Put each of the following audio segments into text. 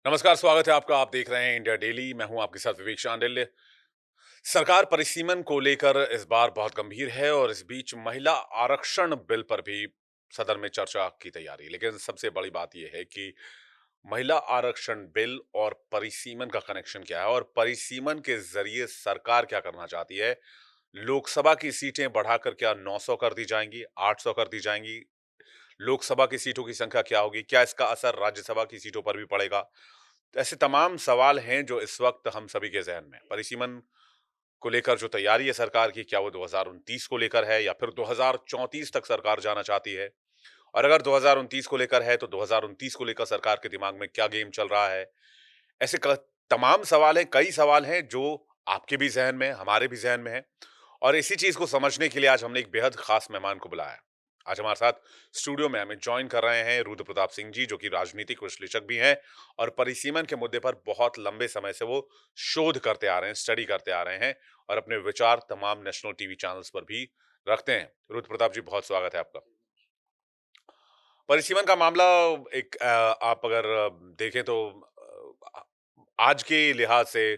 नमस्कार, स्वागत है आपका। आप देख रहे हैं इंडिया डेली। मैं हूं आपके साथ विवेक शांडिल्य। सरकार परिसीमन को लेकर इस बार बहुत गंभीर है और इस बीच महिला आरक्षण बिल पर भी सदन में चर्चा की तैयारी। लेकिन सबसे बड़ी बात यह है कि महिला आरक्षण बिल और परिसीमन का कनेक्शन क्या है और परिसीमन के जरिए सरकार क्या करना चाहती है। लोकसभा की सीटें बढ़ाकर क्या 900 कर दी जाएंगी, 800 कर दी जाएंगी? लोकसभा की सीटों की संख्या क्या होगी? क्या इसका असर राज्यसभा की सीटों पर भी पड़ेगा? तो ऐसे तमाम सवाल हैं जो इस वक्त हम सभी के जहन में। परिसीमन को लेकर जो तैयारी है सरकार की, क्या वो 2029 को लेकर है या फिर 2034 तक सरकार जाना चाहती है? और अगर 2029 को लेकर है तो 2029 को लेकर सरकार के दिमाग में क्या गेम चल रहा है? ऐसे तमाम सवाल हैं, कई सवाल हैं जो आपके भी जहन में, हमारे भी जहन में है। और इसी चीज को समझने के लिए आज हमने एक बेहद खास मेहमान को बुलाया है। आज हमारे साथ स्टूडियो में हमें ज्वाइन कर रहे हैं रुद्र प्रताप सिंह जी, जो कि राजनीतिक विश्लेषक भी हैं और परिसीमन के मुद्दे पर बहुत लंबे समय से वो शोध करते आ रहे हैं, स्टडी करते आ रहे हैं और अपने विचार तमाम नेशनल टीवी चैनल्स पर भी रखते हैं। रुद्र प्रताप जी, बहुत स्वागत है आपका। परिसीमन का मामला एक आप अगर देखें तो आज के लिहाज से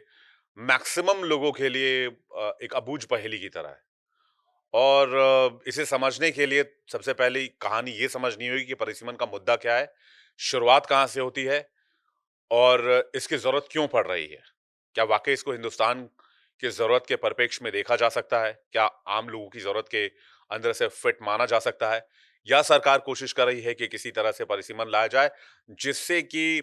मैक्सिमम लोगों के लिए एक अबूझ पहेली की तरह है। और इसे समझने के लिए सबसे पहले कहानी ये समझनी होगी कि परिसीमन का मुद्दा क्या है, शुरुआत कहाँ से होती है और इसकी जरूरत क्यों पड़ रही है। क्या वाकई इसको हिंदुस्तान की जरूरत के परिप्रेक्ष्य में देखा जा सकता है? क्या आम लोगों की जरूरत के अंदर से फिट माना जा सकता है? या सरकार कोशिश कर रही है कि किसी तरह से परिसीमन लाया जाए जिससे कि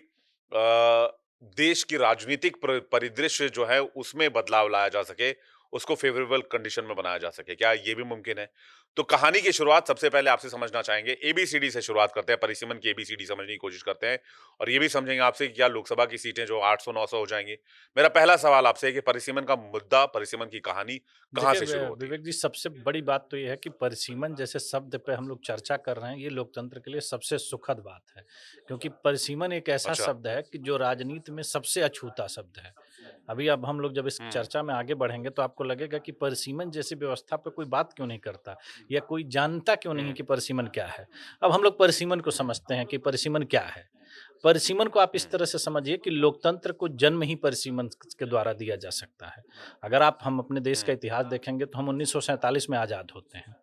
देश की राजनीतिक परिदृश्य जो है उसमें बदलाव लाया जा सके, उसको फेवरेबल कंडीशन में बनाया जा सके? क्या ये भी मुमकिन है? तो कहानी की शुरुआत सबसे पहले आपसे समझना चाहेंगे। एबीसीडी से शुरुआत करते हैं, परिसीमन की एबीसीडी समझने की कोशिश करते हैं और ये भी समझेंगे आपसे कि क्या लोकसभा की सीटें जो 800-900 हो जाएंगी। मेरा पहला सवाल आपसे है कि परिसीमन का मुद्दा, परिसीमन की कहानी कहाँ देखिए से शुरू होती है? विवेक जी, सबसे बड़ी बात तो ये है कि परिसीमन जैसे शब्द पे हम लोग चर्चा कर रहे हैं, ये लोकतंत्र के लिए सबसे सुखद बात है। क्योंकि परिसीमन एक ऐसा अच्छा। शब्द है कि जो राजनीति में सबसे अछूता शब्द है। अभी अब हम लोग जब इस हम्म। चर्चा में आगे बढ़ेंगे तो आपको लगेगा कि परिसीमन जैसी व्यवस्था पे कोई बात क्यों नहीं करता या कोई जानता क्यों नहीं हम्म। कि परिसीमन क्या है। अब हम लोग परिसीमन को समझते हैं कि परिसीमन क्या है। परिसीमन को आप इस हम्म। तरह से समझिए कि लोकतंत्र को जन्म ही परिसीमन के द्वारा दिया जा सकता है। अगर आप हम अपने देश का हम्म। इतिहास देखेंगे तो हम 1947 में आज़ाद होते हैं।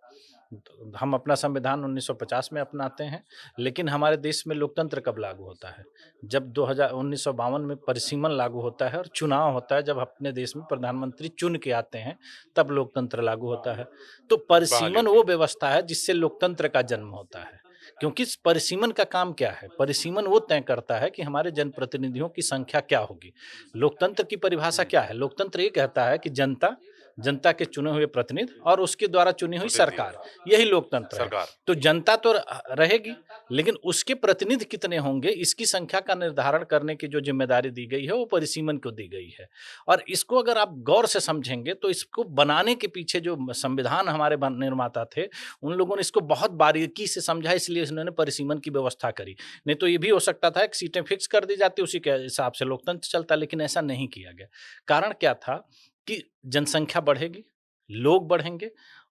तो हम अपना संविधान 1950 में अपनाते हैं, लेकिन हमारे देश में लोकतंत्र कब लागू होता है? जब 1952 में परिसीमन लागू होता है और चुनाव होता है, जब अपने देश में प्रधानमंत्री चुन के आते हैं, तब लोकतंत्र लागू होता है। तो बहाली परिसीमन होती वो है। व्यवस्था है जिससे लोकतंत्र का जन्म होता है। क्योंकि इस परिसीमन का काम क्या है? परिसीमन वो तय करता है कि हमारे जनप्रतिनिधियों की संख्या क्या होगी। लोकतंत्र की परिभाषा हम्म। क्या है? लोकतंत्र ये कहता है कि जनता, जनता के चुने हुए प्रतिनिधि और उसके द्वारा चुनी हुई प्रतिनिधि सरकार, यही लोकतंत्र है। सरकार। तो जनता तो रहेगी, लेकिन उसके प्रतिनिधि कितने होंगे, इसकी संख्या का निर्धारण करने की जो ज़िम्मेदारी दी गई है, वो परिसीमन को दी गई है। और इसको अगर आप गौर से समझेंगे, तो इसको बनाने के पीछे जो संविधान हमारे निर्माता थे, उन लोगों ने इसको बहुत बारीकी से समझा, इसलिए उन्होंने परिसीमन की व्यवस्था करी। नहीं तो ये भी हो सकता था कि सीटें फिक्स कर दी जाती, उसी के हिसाब से लोकतंत्र चलता, लेकिन ऐसा नहीं किया गया। कारण क्या था कि जनसंख्या बढ़ेगी, लोग बढ़ेंगे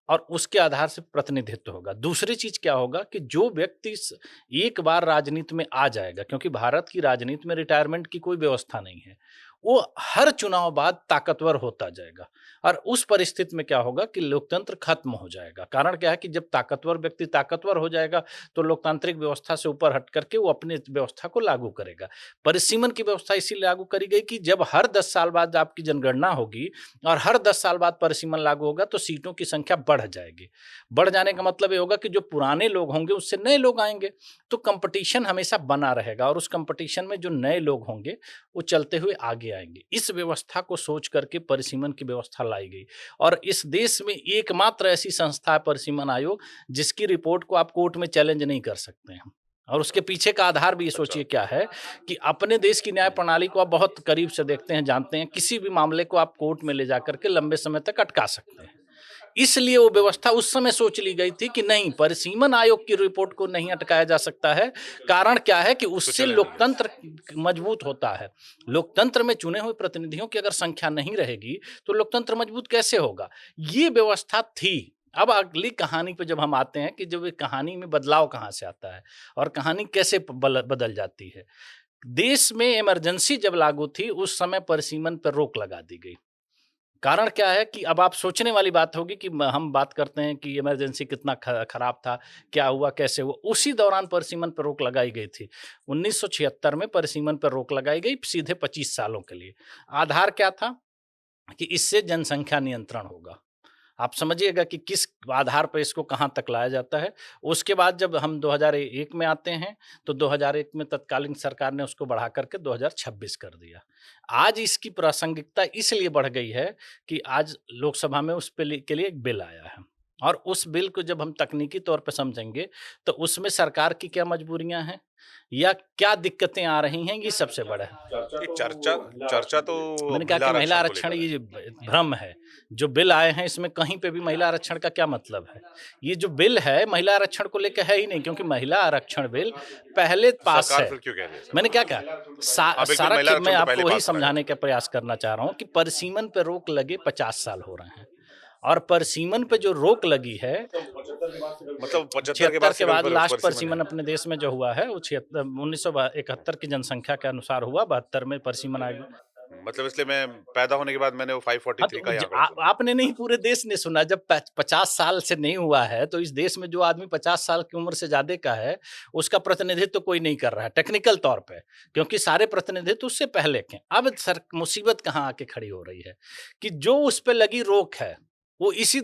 और उसके आधार से प्रतिनिधित्व होगा। दूसरी चीज़ क्या होगा कि जो व्यक्ति एक बार राजनीति में आ जाएगा, क्योंकि भारत की राजनीति में रिटायरमेंट की कोई व्यवस्था नहीं है। वो हर चुनाव बाद ताकतवर होता जाएगा और उस परिस्थिति में क्या होगा कि लोकतंत्र खत्म हो जाएगा। कारण क्या है कि जब ताकतवर व्यक्ति ताकतवर हो जाएगा, तो लोकतांत्रिक व्यवस्था से ऊपर हट करके वो अपनी व्यवस्था को लागू करेगा। परिसीमन की व्यवस्था इसीलिए लागू करी गई कि जब हर 10 साल बाद आपकी जनगणना होगी और हर 10 साल बाद परिसीमन लागू होगा, तो सीटों की संख्या बढ़ जाएगी। बढ़ जाने का मतलब ये होगा कि जो पुराने लोग होंगे उससे नए लोग आएँगे, तो कॉम्पिटिशन हमेशा बना रहेगा और उस कॉम्पिटिशन में जो नए लोग होंगे, वो चलते हुए आगे आएँगे। इस व्यवस्था को सोच करके परिसीमन की व्यवस्था लाई गई और इस देश में एकमात्र ऐसी संस्था है परिसीमन आयोग, जिसकी रिपोर्ट को आप कोर्ट में चैलेंज नहीं कर सकते हैं। और उसके पीछे का आधार भी ये अच्छा। सोचिए क्या है कि अपने देश की न्याय हम्म। प्रणाली को आप बहुत करीब से देखते हैं, जानते हैं, किसी भी मामले को आप कोर्ट में ले जाकर के लंबे समय तक अटका सकते हैं। इसलिए वो हम्म। व्यवस्था उस समय सोच ली गई थी कि नहीं, परिसीमन आयोग की रिपोर्ट को नहीं अटकाया जा सकता है। कारण क्या है कि तो उससे चैलेंज नहीं है। लोकतंत्र मजबूत होता है। लोकतंत्र में चुने हुए प्रतिनिधियों की अगर संख्या नहीं रहेगी, तो लोकतंत्र मजबूत कैसे होगा? ये व्यवस्था थी। अब अगली कहानी पे जब हम आते हैं कि जब ये कहानी में बदलाव कहाँ से आता है और कहानी कैसे बदल जाती है। देश में इमरजेंसी जब लागू थी, उस समय परिसीमन पर रोक लगा दी गई। कारण क्या है कि अब आप सोचने वाली बात होगी कि हम बात करते हैं कि इमरजेंसी कितना खराब था, क्या हुआ, कैसे हुआ? उसी दौरान परिसीमन पर रोक लगाई गई थी। 1976 में परिसीमन पर रोक लगाई गई सीधे 25 सालों के लिए। आधार क्या था? कि इससे जनसंख्या नियंत्रण होगा। आप समझिएगा कि किस आधार पर इसको कहाँ तक लाया जाता है। उसके बाद जब हम 2001 में आते हैं, तो 2001 में तत्कालीन सरकार ने उसको बढ़ा कर के 2026 कर दिया। आज इसकी प्रासंगिकता इसलिए बढ़ गई है कि आज लोकसभा में उस के लिए एक बिल आया है, और उस बिल को जब हम तकनीकी तौर पे समझेंगे, तो उसमें सरकार की क्या मजबूरियाँ हैं या क्या दिक्कतें आ रही हैं, ये सबसे बड़ा है। ये चर्चा चर्चा तो मैंने कहा महिला कि महिला आरक्षण को आरक्षण लेकर है। ये भ्रम है। जो बिल आए हैं इसमें कहीं पे भी महिला आरक्षण का क्या मतलब है? ये जो बिल है महिला आरक्षण को लेके है ही नहीं, क्योंकि महिला आरक्षण बिल पहले पास सरकार है। फिर क्यों कह रही है मैंने ऐसा? क्या कहा? हाँ, बिल्कुल सारा महिला मैं आरक्षण तो पहले आपको वही पास करा गया समझाने था। का प्रयास करना चाह रहा हूँ कि परिसीमन पे रोक लगे 50 साल हो रहे हैं, और परिसीमन पे जो रोक लगी है, मतलब 75 के बाद 76 से के कभी बाद पर लास्ट परिसीमन परिसीमन है। अपने देश में जो हुआ है वो 1971 की जनसंख्या के अनुसार हुआ, 72 में परिसीमन आ गया। मतलब इसलिए मैं पैदा होने के बाद मैंने वो हाँ, 543 तो का ही आंकड़ा सुना। आपने नहीं, पूरे देश ने सुना। जब 50 साल से नहीं हुआ है, तो इस देश में जो आदमी 50 साल की उम्र से ज्यादा का है, उसका प्रतिनिधित्व कोई नहीं कर रहा है टेक्निकल तौर पे, क्योंकि सारे प्रतिनिधित्व उससे पहले के। अब सर मुसीबत कहाँ आके खड़ी हो रही है कि जो उस पे लगी रोक है, वो इसी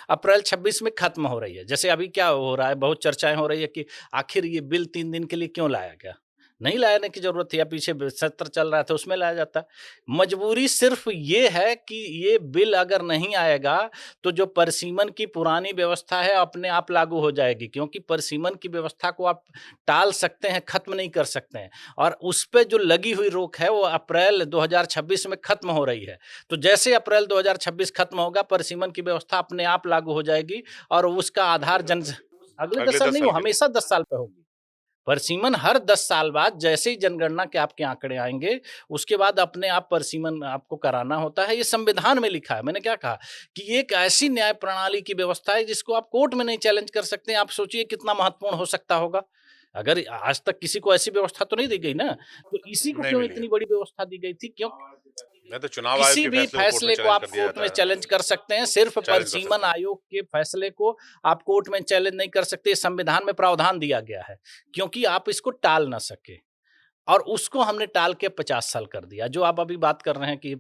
अप्रैल 26 में खत्म हो रही है। जैसे अभी क्या हो रहा है, बहुत चर्चाएं हो रही है कि आखिर ये बिल 3 दिन के लिए क्यों लाया गया? नहीं लाने की जरूरत थी, या पीछे सत्र चल रहा था उसमें लाया जाता। मजबूरी सिर्फ ये है कि ये बिल अगर नहीं आएगा, तो जो परिसीमन की पुरानी व्यवस्था है अपने आप लागू हो जाएगी, क्योंकि परिसीमन की व्यवस्था को आप टाल सकते हैं, खत्म नहीं कर सकते हैं, और उस पे जो लगी हुई रोक है वो अप्रैल 2026 में खत्म हो रही है। तो जैसे अप्रैल 2026 खत्म होगा, परिसीमन की व्यवस्था अपने आप लागू हो जाएगी, और उसका आधार जन अगले अगले 10 साल 10 नहीं, साल वो के लिए। हमेशा 10 साल पे होगी। परसीमन हर 10 साल बाद जैसे ही जनगणना के आपके आंकड़े आएँगे, उसके बाद अपने आप परसीमन आपको कराना होता है। ये संविधान में लिखा है। मैंने क्या कहा कि ये एक ऐसी न्याय प्रणाली की व्यवस्था है जिसको आप कोर्ट में नहीं चैलेंज कर सकते। आप सोचिए कितना महत्वपूर्ण हो सकता होगा। अगर आज तक किसी को ऐसी व्यवस्था तो नहीं दी गई ना, तो इसी को नहीं क्यों मिली है। इतनी बड़ी व्यवस्था दी गई थी? क्यों? नहीं तो चुनाव आयोग किसी के भी फैसले को कोर्ट में फैसले को चैलेंज आप कर दिया कोर्ट जाता में है। चैलेंज कर सकते हैं, सिर्फ चैलेंज कर परिसीमन सकते हैं। आयोग के फैसले को आप कोर्ट में चैलेंज नहीं कर सकते। संविधान में प्रावधान दिया गया है, क्योंकि आप इसको टाल ना सके, और उसको हमने टाल के 50 साल कर दिया। जो आप अभी बात कर रहे हैं कि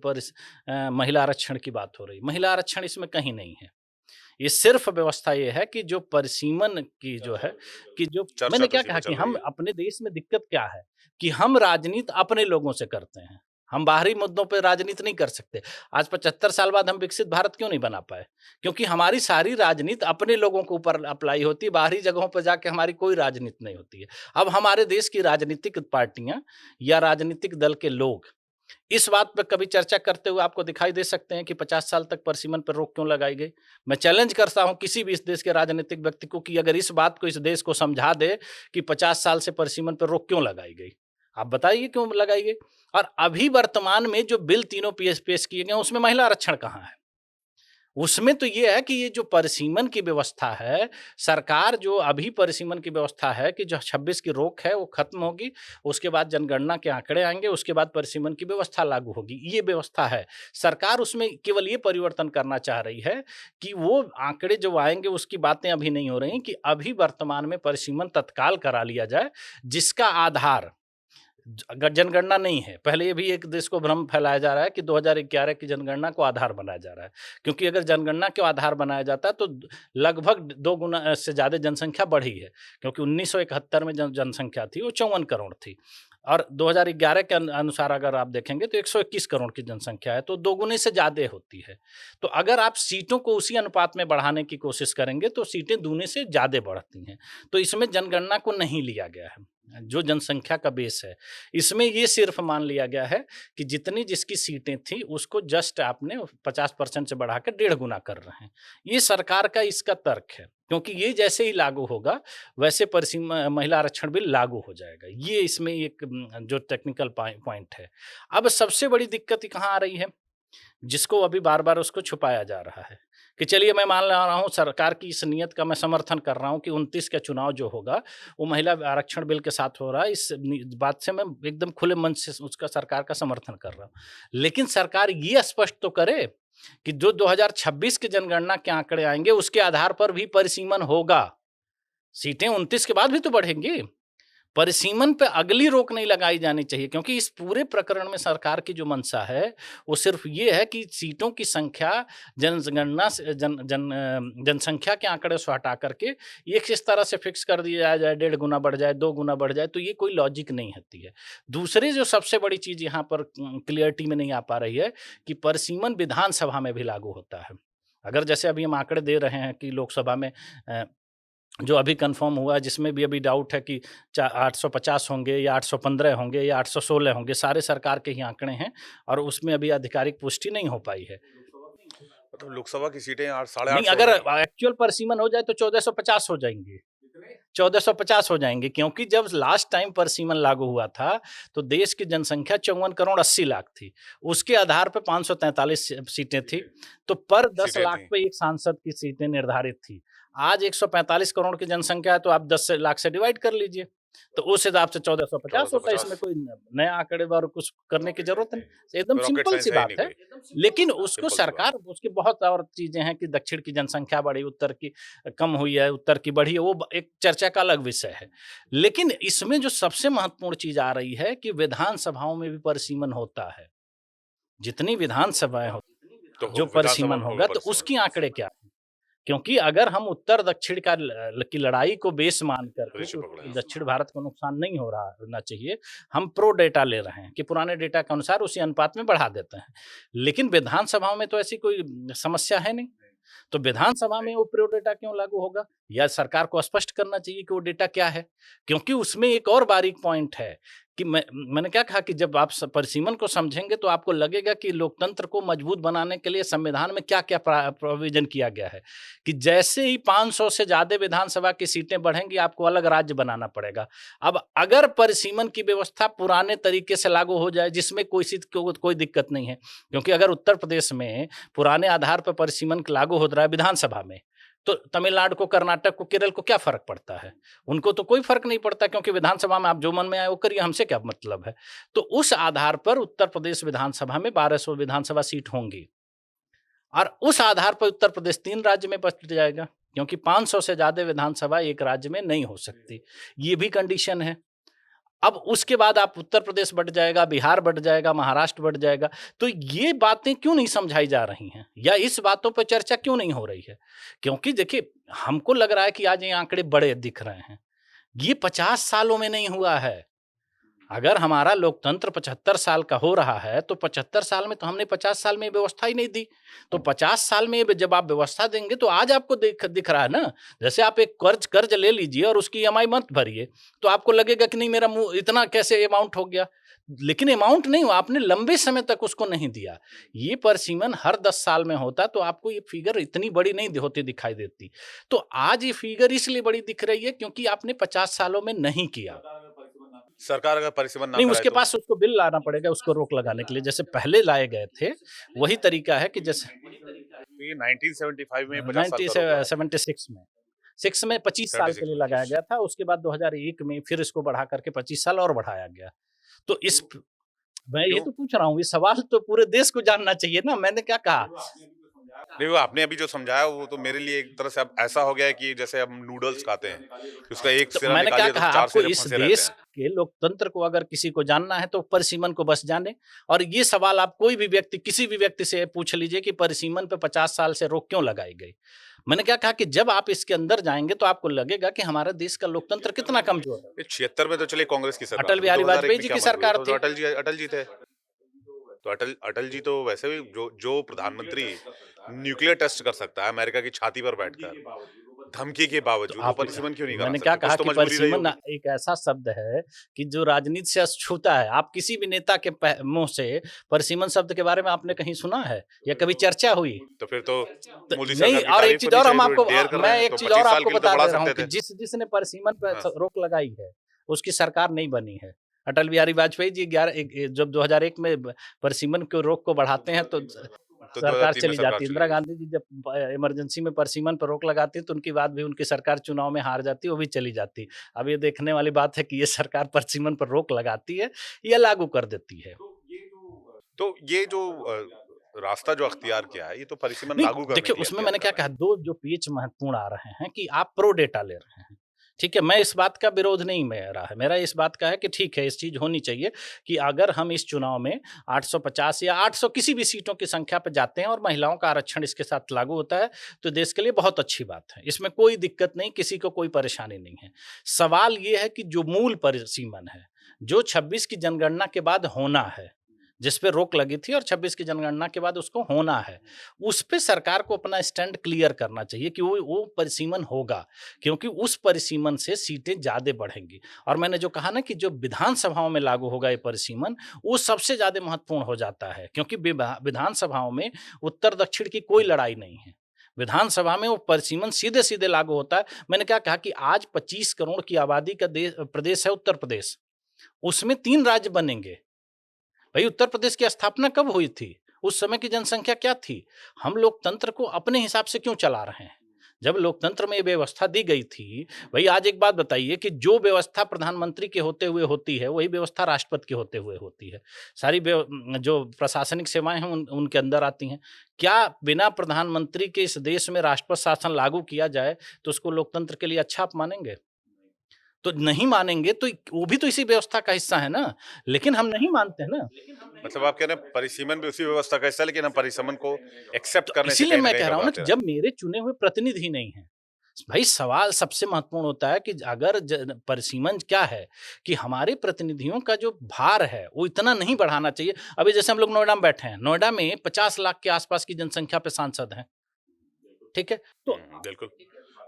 महिला आरक्षण की बात हो रही, महिला आरक्षण इसमें कहीं नहीं है। ये सिर्फ व्यवस्था ये है कि जो परिसीमन की जो है कि जो चर्चा मैंने तो क्या इसी कहा पे कि चल रही हम है। अपने देश में दिक्कत क्या है कि हम राजनीति अपने लोगों से करते हैं। हम बाहरी मुद्दों पे राजनीति नहीं कर सकते। आज 75 साल बाद हम विकसित भारत क्यों नहीं बना पाए? क्योंकि हमारी सारी राजनीति अपने लोगों के ऊपर अप्लाई होती है, बाहरी जगहों पर जाके हमारी कोई राजनीति नहीं होती है। अब हमारे देश की राजनीतिक पार्टियाँ या राजनीतिक दल के लोग इस बात पे कभी चर्चा करते हुए आपको दिखाई दे सकते हैं कि 50 साल तक परिसीमन पर रोक क्यों लगाई गई? मैं चैलेंज करता हूं किसी भी इस देश के राजनीतिक व्यक्ति को कि अगर इस बात को इस देश को समझा दे कि 50 साल से परिसीमन पर रोक क्यों लगाई गई? आप बताइए क्यों लगाई गई? और अभी वर्तमान में जो बिल तीनों पेश किए गए हैं उसमें महिला आरक्षण कहाँ है? उसमें तो ये है कि ये जो परिसीमन की व्यवस्था है, सरकार जो अभी परिसीमन की व्यवस्था है कि जो 26 की रोक है वो खत्म होगी, उसके बाद जनगणना के आंकड़े आएँगे, उसके बाद परिसीमन की व्यवस्था लागू होगी, ये व्यवस्था है। सरकार उसमें केवल ये परिवर्तन करना चाह रही है कि वो आंकड़े जो आएँगे उसकी बातें अभी नहीं हो रही कि अभी वर्तमान में परिसीमन तत्काल करा लिया जाए, जिसका आधार अगर जनगणना नहीं है। पहले ये भी एक देश को भ्रम फैलाया जा रहा है कि 2011 की जनगणना को आधार बनाया जा रहा है। क्योंकि अगर जनगणना को आधार बनाया जाता तो लगभग 2 गुना से ज़्यादा जनसंख्या बढ़ी है। क्योंकि 1971 में जनसंख्या थी वो 54 करोड़ थी, और 2011 के अनुसार अगर आप देखेंगे तो 121 करोड़ की जनसंख्या है, तो 2 गुने से ज़्यादा होती है। तो अगर आप सीटों को उसी अनुपात में बढ़ाने की कोशिश करेंगे तो सीटें दूने से ज़्यादा बढ़ती हैं। तो इसमें जनगणना को नहीं लिया गया है, जो जनसंख्या का बेस है। इसमें ये सिर्फ मान लिया गया है कि जितनी जिसकी सीटें थी उसको जस्ट आपने 50% से बढ़ाकर 1.5 गुना कर रहे हैं। ये सरकार का इसका तर्क है, क्योंकि ये जैसे ही लागू होगा वैसे महिला आरक्षण बिल लागू हो जाएगा। ये इसमें एक जो टेक्निकल पॉइंट है। अब सबसे बड़ी दिक्कत कहाँ आ रही है जिसको अभी बार-बार उसको छुपाया जा रहा है। कि चलिए मैं मान रहा हूँ सरकार की इस नीयत का मैं समर्थन कर रहा हूँ कि 29 का चुनाव जो होगा, वो महिला आरक्षण बिल के साथ हो रहा है। इस बात से मैं एकदम खुले मन से उसका सरकार का समर्थन कर रहा हूँ। लेकिन सरकार ये स्पष्ट तो करे कि जो 2026 की जनगणना के आंकड़े आएँगे, उसके आधार पर भी परिसीमन होगा। सीटें 29 के बाद भी तो बढ़ेंगी। परिसीमन पे अगली रोक नहीं लगाई जानी चाहिए, क्योंकि इस पूरे प्रकरण में सरकार की जो मंशा है, वो सिर्फ ये है कि सीटों की संख्या जनगणना से जनसंख्या के आंकड़े से हटा करके एक इस तरह से फिक्स कर दिया जाए, 1.5 गुना बढ़ जाए, 2 गुना बढ़ जाए, तो ये कोई लॉजिक नहीं होती है। दूसरी जो सबसे बड़ी चीज़ यहाँ पर क्लियरिटी में नहीं आ पा रही है कि परिसीमन विधानसभा में भी लागू होता है। अगर जैसे अभी हम आंकड़े दे रहे हैं कि लोकसभा में जो अभी कन्फर्म हुआ है, जिसमें भी अभी डाउट है कि 850 होंगे या 815 होंगे या 816 होंगे, सारे सरकार के ही आंकड़े हैं और उसमें अभी आधिकारिक पुष्टि नहीं हो पाई है। मतलब लोकसभा की सीटें 8 साढ़े नहीं, 800 अगर हो जाएंगी। एक्चुअल परिसीमन हो जाए तो 1450 हो जाएंगे। 1450 हो जाएंगे, क्योंकि जब लास्ट टाइम परिसीमन लागू हुआ था, तो देश की जनसंख्या 54 करोड़ 80 लाख थी। उसके आधार पे 543 सीटें थी, तो पर 10 सीटें लाख थी। पे एक सांसद की सीटें निर्धारित थी। आज 145 करोड़ की जनसंख्या है, तो आप 10 लाख से डिवाइड कर लीजिए, तो उस हिसाब से 1450 होता है। 1450 इसमें कोई नया आंकड़ेबार कुछ करने की जरूरत नहीं, एकदम रॉकेट सिंपल सी साइंस है ही बात नहीं है। कोई। लेकिन उसको सिंपल सी बात। सरकार, उसकी बहुत और चीजें हैं कि दक्षिण की जनसंख्या बढ़ी, उत्तर की कम हुई है, उत्तर की बढ़ी है, वो एक चर्चा का अलग विषय है। लेकिन इसमें जो सबसे महत्वपूर्ण चीज आ रही है कि विधानसभाओं में भी परिसीमन होता है। जितनी विधानसभाएं हो, तो जो विधानसभा परिसीमन में होगा होगा, तो परिसीमन। उसके आंकड़े क्या हैं? क्योंकि अगर हम उत्तर दक्षिण की लड़ाई को बेस मान करके ऋषि कि पकड़े हैं। दक्षिण भारत को नुकसान नहीं हो रहा होना चाहिए, हम प्रो डेटा ले रहे हैं कि पुराने डेटा के अनुसार उसी अनुपात में बढ़ा देते हैं। लेकिन विधानसभाओं में तो ऐसी कोई समस्या है नहीं। तो विधानसभा में वो प्रो डेटा क्यों लागू होगा? या सरकार को स्पष्ट करना चाहिए कि वो डेटा क्या है? क्योंकि उसमें एक और बारीक पॉइंट है कि मैंने क्या कहा कि जब आप परिसीमन को समझेंगे तो आपको लगेगा कि लोकतंत्र को मजबूत बनाने के लिए संविधान में क्या-क्या प्रोविजन किया गया है। कि जैसे ही 500 से ज़्यादा विधानसभा की सीटें बढ़ेंगी, आपको अलग राज्य बनाना पड़ेगा। अब अगर परिसीमन की व्यवस्था पुराने तरीके से लागू हो जाए, जिसमें कोई दिक्कत नहीं है, क्योंकि अगर उत्तर प्रदेश में पुराने आधार पर परिसीमन लागू हो रहा है विधानसभा में, तो तमिलनाडु को, कर्नाटक को, केरल को क्या फ़र्क पड़ता है? उनको तो कोई फ़र्क नहीं पड़ता, क्योंकि विधानसभा में आप जो मन में आए वो करिए, हमसे क्या मतलब है? तो उस आधार पर उत्तर प्रदेश विधानसभा में 1200 विधानसभा सीट होंगी और उस आधार पर उत्तर प्रदेश 3 राज्य में बँट जाएगा, क्योंकि 500 से ज़्यादा विधानसभा एक राज्य में नहीं हो सकती। ये भी कंडीशन है। अब उसके बाद आप उत्तर प्रदेश बँट जाएगा, बिहार बँट जाएगा, महाराष्ट्र बँट जाएगा। तो ये बातें क्यों नहीं समझाई जा रही हैं? या इस बातों पे चर्चा क्यों नहीं हो रही है? क्योंकि देखिए, हमको लग रहा है कि आज ये आंकड़े बड़े दिख रहे हैं। ये 50 सालों में नहीं हुआ है। अगर हमारा लोकतंत्र 75 साल का हो रहा है, तो 75 साल में तो हमने 50 साल में व्यवस्था ही नहीं दी। तो 50 साल में जब आप व्यवस्था देंगे, तो आज आपको दिख रहा है ना। जैसे आप एक कर्ज ले लीजिए और उसकी ईएमआई मत भरिए, तो आपको लगेगा कि नहीं, मेरा मुँह इतना कैसे अमाउंट हो गया। लेकिन अमाउंट नहीं हुआ, आपने लंबे समय तक उसको नहीं दिया। ये परिसीमन हर 10 साल में होता, तो आपको ये फिगर इतनी बड़ी नहीं होती दिखाई देती। तो आज ये फिगर इसलिए बड़ी दिख रही है क्योंकि आपने 50 सालों में नहीं किया। सरकार अगर परिसीमन ना नहीं, कराए उसके तो? पास उसको बिल लाना पड़ेगा उसको रोक लगाने के लिए, जैसे पहले लाए गए थे, वही तरीका है कि जैसे तो ये 1975 में 50 साल 90 का से रोक लगा था। 76 में 6 में 25 साल के 76 लिए में। लगाया गया था, उसके बाद 2001 में फिर इसको बढ़ा करके 25 साल और बढ़ाया गया। तो मैं ये क्यों? तो पूछ रहा हूँ, ये सवाल तो पूरे देश को जानना चाहिए ना, मैंने क्या कहा? नहीं, वो आपने अभी जो समझाया वो तो मेरे लिए एक तरह से अब ऐसा हो गया है कि जैसे हम नूडल्स खाते हैं, उसका एक तो सिरा मैंने क्या निकालिए तो कहा, 4 आपको सिरे इस फँसे रहते देश हैं। के लोकतंत्र को अगर किसी को जानना है तो परिसीमन को बस जाने। और ये सवाल आप कोई भी व्यक्ति, किसी भी व्यक्ति से पूछ लीजिए कि परिसीमन पे 50 साल से रोक क्यों लगाई गई। मैंने क्या कहा कि जब आप इसके अंदर जाएंगे तो आपको लगेगा कि हमारा देश का लोकतंत्र कितना कमजोर है। ये 76 में तो चलिए कांग्रेस की सरकार अटल थी, फिर बिहारी 2001 वाजपेयी में जी क्या की मजबूरी? सरकार तो थी। अटल जी थे। तो अटल जी तो वैसे भी जो प्रधानमंत्री न्यूक्लियर टेस्ट कर सकता है अमेरिका की छाती पर बैठकर, धमकी के तो बावजूद, वो आप, परिसीमन क्यों नहीं करा मैंने क्या सकते? कुछ कहा तो कि मजबूरी रही परिसीमन होगी। एक ऐसा शब्द है कि जो राजनीति से छूता है। आप किसी भी नेता के मुंह से परिसीमन शब्द के बारे में आपने कहीं सुना है या कभी चर्चा हुई? तो फिर तो तो मोदी नहीं, सरकार की और एक तारीफ चीज करनी और हम चाहिए, जो आपको डेयर कर रहे मैं हैं, एक तो चीज और 25 साल आपको के लिए तो बता बढ़ा दे रहा हूँ सकते कि थे। जिसने परिसीमन पर हाँ, रोक लगाई है, उसकी सरकार नहीं बनी है। अटल बिहारी वाजपेयी जी 11 जब 2001 में परिसीमन के रोक को बढ़ाते हैं तो तो सरकार 2003 में चली सरकार जाती है। चली इंदिरा गई। गांधी जी जब इमरजेंसी में परिसीमन पर रोक लगाती है तो उनके बाद भी उनकी सरकार चुनाव में हार जाती है, वो भी चली जाती है। अब ये देखने वाली बात है कि ये सरकार परिसीमन पर रोक लगाती है या लागू कर देती है। तो ये जो रास्ता जो अख्तियार किया है, ये तो परिसीमन नहीं, लागू करने देखिए के लिए उसमें अख्तियार मैंने कर क्या रहे कहा, हैं। 2 जो पेच महत्वपूर्ण आ रहे हैं कि आप प्रो डेटा ले रहे हैं। ठीक है, मैं इस बात का विरोध नहीं मेरा है। मेरा इस बात का है कि ठीक है, इस चीज़ होनी चाहिए कि अगर हम इस चुनाव में 850 या 800 किसी भी सीटों की संख्या पे जाते हैं और महिलाओं का आरक्षण इसके साथ लागू होता है, तो देश के लिए बहुत अच्छी बात है। इसमें कोई दिक्कत नहीं, किसी को कोई परेशानी नहीं है। सवाल ये है कि जो मूल परिसीमन है, जो 26 की जनगणना के बाद होना है, जिस पे रोक लगी थी और 26 की जनगणना के बाद उसको होना है, उस पे सरकार को अपना स्टैंड क्लियर करना चाहिए कि वो परिसीमन होगा, क्योंकि उस परिसीमन से सीटें ज़्यादा बढ़ेंगी। और मैंने जो कहा ना कि जो विधानसभाओं में लागू होगा ये परिसीमन, वो सबसे ज़्यादा महत्वपूर्ण हो जाता है, क्योंकि विधानसभाओं में उत्तर-दक्षिण की कोई लड़ाई नहीं है। विधानसभा में वो परिसीमन सीधे-सीधे लागू होता है। मैंने क्या कहा कि आज 25 करोड़ की आबादी का प्रदेश है उत्तर प्रदेश, उसमें 3 राज्य बनेंगे। भाई उत्तर प्रदेश की स्थापना कब हुई थी? उस समय की जनसंख्या क्या थी? हम लोकतंत्र को अपने हिसाब से क्यों चला रहे हैं? जब लोकतंत्र में ये व्यवस्था दी गई थी, भई आज एक बात बताइए कि जो व्यवस्था प्रधानमंत्री के होते हुए होती है, वही व्यवस्था राष्ट्रपति के होते हुए होती है। सारी जो प्रशासनिक सेवाएँ हैं उनके अंदर आती हैं। क्या बिना प्रधानमंत्री के इस देश में राष्ट्रपति शासन लागू किया जाए, तो उसको लोकतंत्र के लिए अच्छा आप मानेंगे? तो नहीं मानेंगे तो वो भी तो इसी व्यवस्था का हिस्सा है ना, लेकिन हम नहीं मानते हैं ना। मतलब आप कह रहे हैं परिसीमन भी उसी व्यवस्था का हिस्सा है, लेकिन हम परिसीमन को एक्सेप्ट तो करने से इसीलिए कहीं न मैं कहीं कह रहा हूँ ना कि कतराते हैं। जब मेरे चुने हुए प्रतिनिधि नहीं हैं, भाई सवाल सबसे महत्वपूर्ण होता है कि अगर परिसीमन क्या है कि हमारे प्रतिनिधियों का जो भार है वो इतना नहीं बढ़ाना चाहिए। अभी जैसे हम लोग नोएडा में बैठे हैं, नोएडा में 50 लाख के आसपास की जनसंख्या पे सांसद हैं, ठीक है? तो बिल्कुल।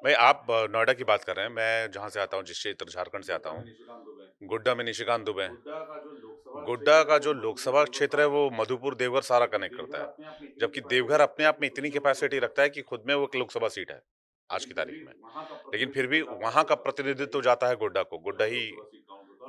भाई आप नोएडा की बात कर रहे हैं, मैं जहाँ से आता हूँ, जिस क्षेत्र झारखंड से आता हूँ, गोड्डा में निशिकांत दुबे हैं। गोड्डा का जो लोकसभा क्षेत्र है, वो मधुपुर, देवघर सारा कनेक्ट करता है। जबकि देवघर अपने आप में इतनी कैपेसिटी रखता है कि खुद में वो एक लोकसभा सीट है, आज की तारीख में। लेकिन फिर भी वहाँ का प्रतिनिधित्व जाता है गोड्डा को। गोड्डा ही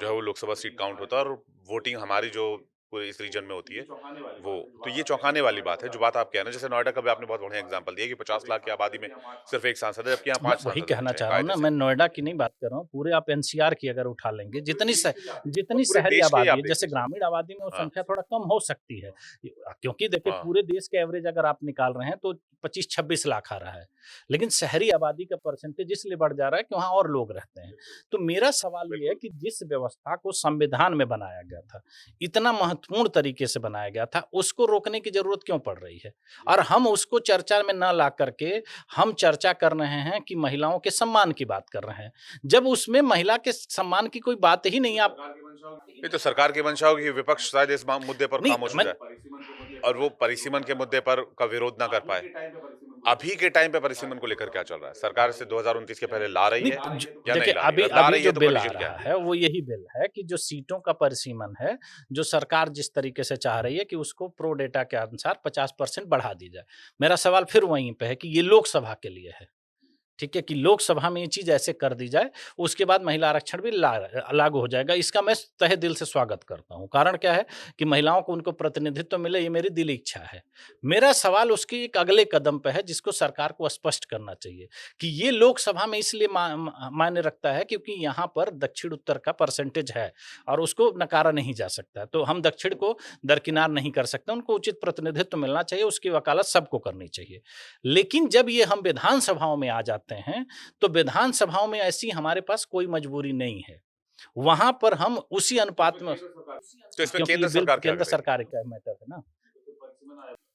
जो है वो लोकसभा सीट काउंट होता है और वोटिंग हमारी जो पूरे इस रीजन में होती है, वो। तो ये चौंकाने वाली बात है, जो बात आप कह रहे हैं। जैसे नोएडा का भी आपने बहुत बढ़िया एग्ज़ाम्पल दिया कि 50 लाख की आबादी में सिर्फ़ 1 सांसद है, जबकि यहाँ मैं 5 वही सांसद हैं, कहना चाहे चाह रहा हूँ कायदे ना, से। मैं नोएडा की नहीं बात कर रहा हूँ, पूरे आप एनसीआर की अगर उठा लेंगे, और जितनी पूरे शहरी देश के ही आबादी आप है, देख जैसे लीजिए। ग्रामीण आबादी में वो हाँ, संख्या थोड़ा कम हो सकती है। क्योंकि देखिए हाँ। पूरे देश के एवरेज अगर आप निकाल रहे हैं तो 25-26 लाख आ रहा है। लेकिन शहरी आबादी का परसेंटेज इसलिए बढ़ जा रहा है कि वहाँ और लोग रहते हैं। तो मेरा सवाल ये है बिल्कुल। कि जिस व्यवस्था को संविधान में बनाया गया था, इतना महत्वपूर्ण तरीके से बनाया गया था, उसको रोकने की ज़रूरत क्यों पड़ रही है? और हम उसको चर्चा में ना ला करके हम चर्चा कर रहे हैं कि महिलाओं के सम्मान की बात कर रहे हैं। जब उसमें महिला के सम्मान की कोई बात ही नहीं आप ये तो सरकार की मंशा होगी कि विपक्ष शायद इस मुद्दे पर नहीं खामोश हो मैं जाए और वो परिसीमन के मुद्दे पर का विरोध ना कर पाए। अभी के टाइम पे परिसीमन को लेकर क्या चल रहा है? सरकार इसे 2029 के पहले ला रही नहीं है या नहीं देखिए ला रही है? अभी और ला अभी रही जो है तो बिल आ कंडीशन क्या रहा है? है वो यही बिल है कि जो सीटों का परिसीमन है, जो सरकार जिस तरीके से चाह रही है कि उसको प्रो डेटा के अनुसार 50% बढ़ा दी जाए। मेरा सवाल फिर वहीं पे है कि ये लोकसभा के लिए है। ठीक है कि लोकसभा में ये चीज़ ऐसे कर दी जाए, उसके बाद महिला आरक्षण भी लागू हो जाएगा। इसका मैं तहे दिल से स्वागत करता हूँ। कारण क्या है कि महिलाओं को उनको प्रतिनिधित्व मिले, ये मेरी दिली इच्छा है। मेरा सवाल उसके एक अगले कदम पे है जिसको सरकार को स्पष्ट करना चाहिए कि ये लोकसभा में इसलिए मायने रखता है क्योंकि यहाँ पर दक्षिण-उत्तर का परसेंटेज है और उसको नकारा नहीं जा सकता। तो हम दक्षिण को दरकिनार नहीं कर सकते, उनको उचित प्रतिनिधित्व मिलना चाहिए, उसकी वकालत सबको करनी चाहिए। लेकिन जब ये हम विधानसभाओं में आ जाते हैं, तो विधानसभाओं में ऐसी हमारे पास कोई मजबूरी नहीं है। वहाँ पर हम उसी अनुपात में तो इसमें क्योंकि ये केंद्र बिल सरकार क्या केंद्र करेगी? सरकार का मैटर है ना।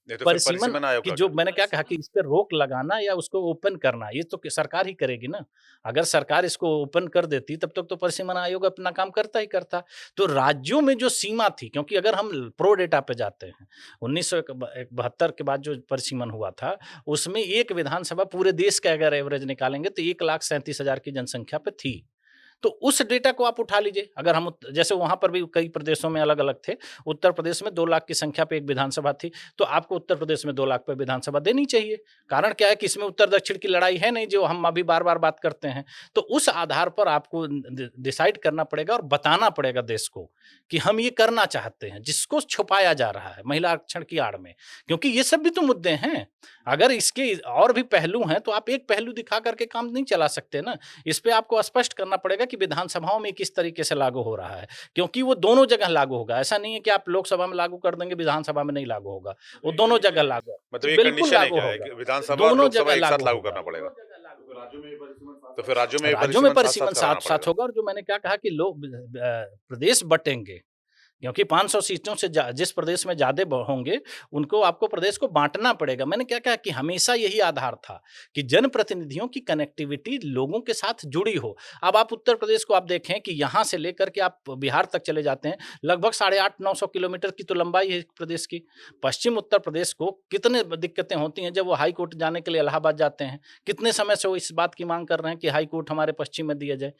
नहीं तो फिर परिसीमन परिसीमन आयोग की का जो क्या? मैंने क्या कहा कि इस पे रोक लगाना या उसको ओपन करना, ये तो सरकार ही करेगी ना। अगर सरकार इसको ओपन कर देती तब तक तो परिसीमन आयोग अपना काम करता ही करता। तो राज्यों में जो सीमा थी क्योंकि अगर हम प्रो डेटा पे जाते हैं, 1972 के बाद जो परिसीमन हुआ था, उसमें एक विधानसभा पूरे देश का अगर एवरेज निकालेंगे तो 1,37,000 की जनसंख्या पे थी। तो उस डेटा को आप उठा लीजिए। अगर हम जैसे वहाँ पर भी कई प्रदेशों में अलग-अलग थे। उत्तर प्रदेश में 2 लाख की संख्या पे एक विधानसभा थी, तो आपको उत्तर प्रदेश में 2 लाख पे विधानसभा देनी चाहिए। कारण क्या है कि इसमें उत्तर-दक्षिण की लड़ाई है नहीं जो हम अभी बार-बार बात करते हैं। तो उस आधार पर आपको डिसाइड करना पड़ेगा और बताना पड़ेगा देश को कि हम ये करना चाहते हैं, जिसको छुपाया जा रहा है महिला आरक्षण की आड़ में। क्योंकि ये सब भी तो मुद्दे हैं। अगर इसके और भी पहलू हैं तो आप एक पहलू दिखा करके काम नहीं चला सकते ना। इस पे आपको स्पष्ट करना पड़ेगा कि विधानसभाओं में किस तरीके से लागू हो रहा है, क्योंकि वो दोनों जगह लागू होगा। ऐसा नहीं है कि आप लोकसभा में लागू कर देंगे, विधानसभा में नहीं लागू होगा। वो दोनों जगह लागू है। मतलब ये बिल्कुल कंडीशन है लागू क्या है होगा। कि विधानसभा और दोनों लोकसभा जगह एक साथ लागू लागू होगा। करना पड़ेगा? तो फिर राज्यों में राज्यों में परिसीमन परिसीमन साथ-साथ कराना साथ-साथ पड़ेगा। होगा और जो मैंने क्या कहा कि लोग प्रदेश बटेंगे, क्योंकि 500 सीटों से जिस प्रदेश में ज़्यादा होंगे, उनको आपको प्रदेश को बाँटना पड़ेगा। मैंने क्या कहा कि हमेशा यही आधार था कि जनप्रतिनिधियों की कनेक्टिविटी लोगों के साथ जुड़ी हो। अब आप उत्तर प्रदेश को आप देखें कि यहाँ से लेकर के आप बिहार तक चले जाते हैं, लगभग 850-900 किलोमीटर की तो लंबाई है प्रदेश की। पश्चिम उत्तर प्रदेश को कितने दिक्कतें होती हैं जब वो हाई कोर्ट जाने के लिए इलाहाबाद जाते हैं। कितने समय से वो इस बात की माँग कर रहे हैं कि हाई कोर्ट हमारे पश्चिम में दिया जाए।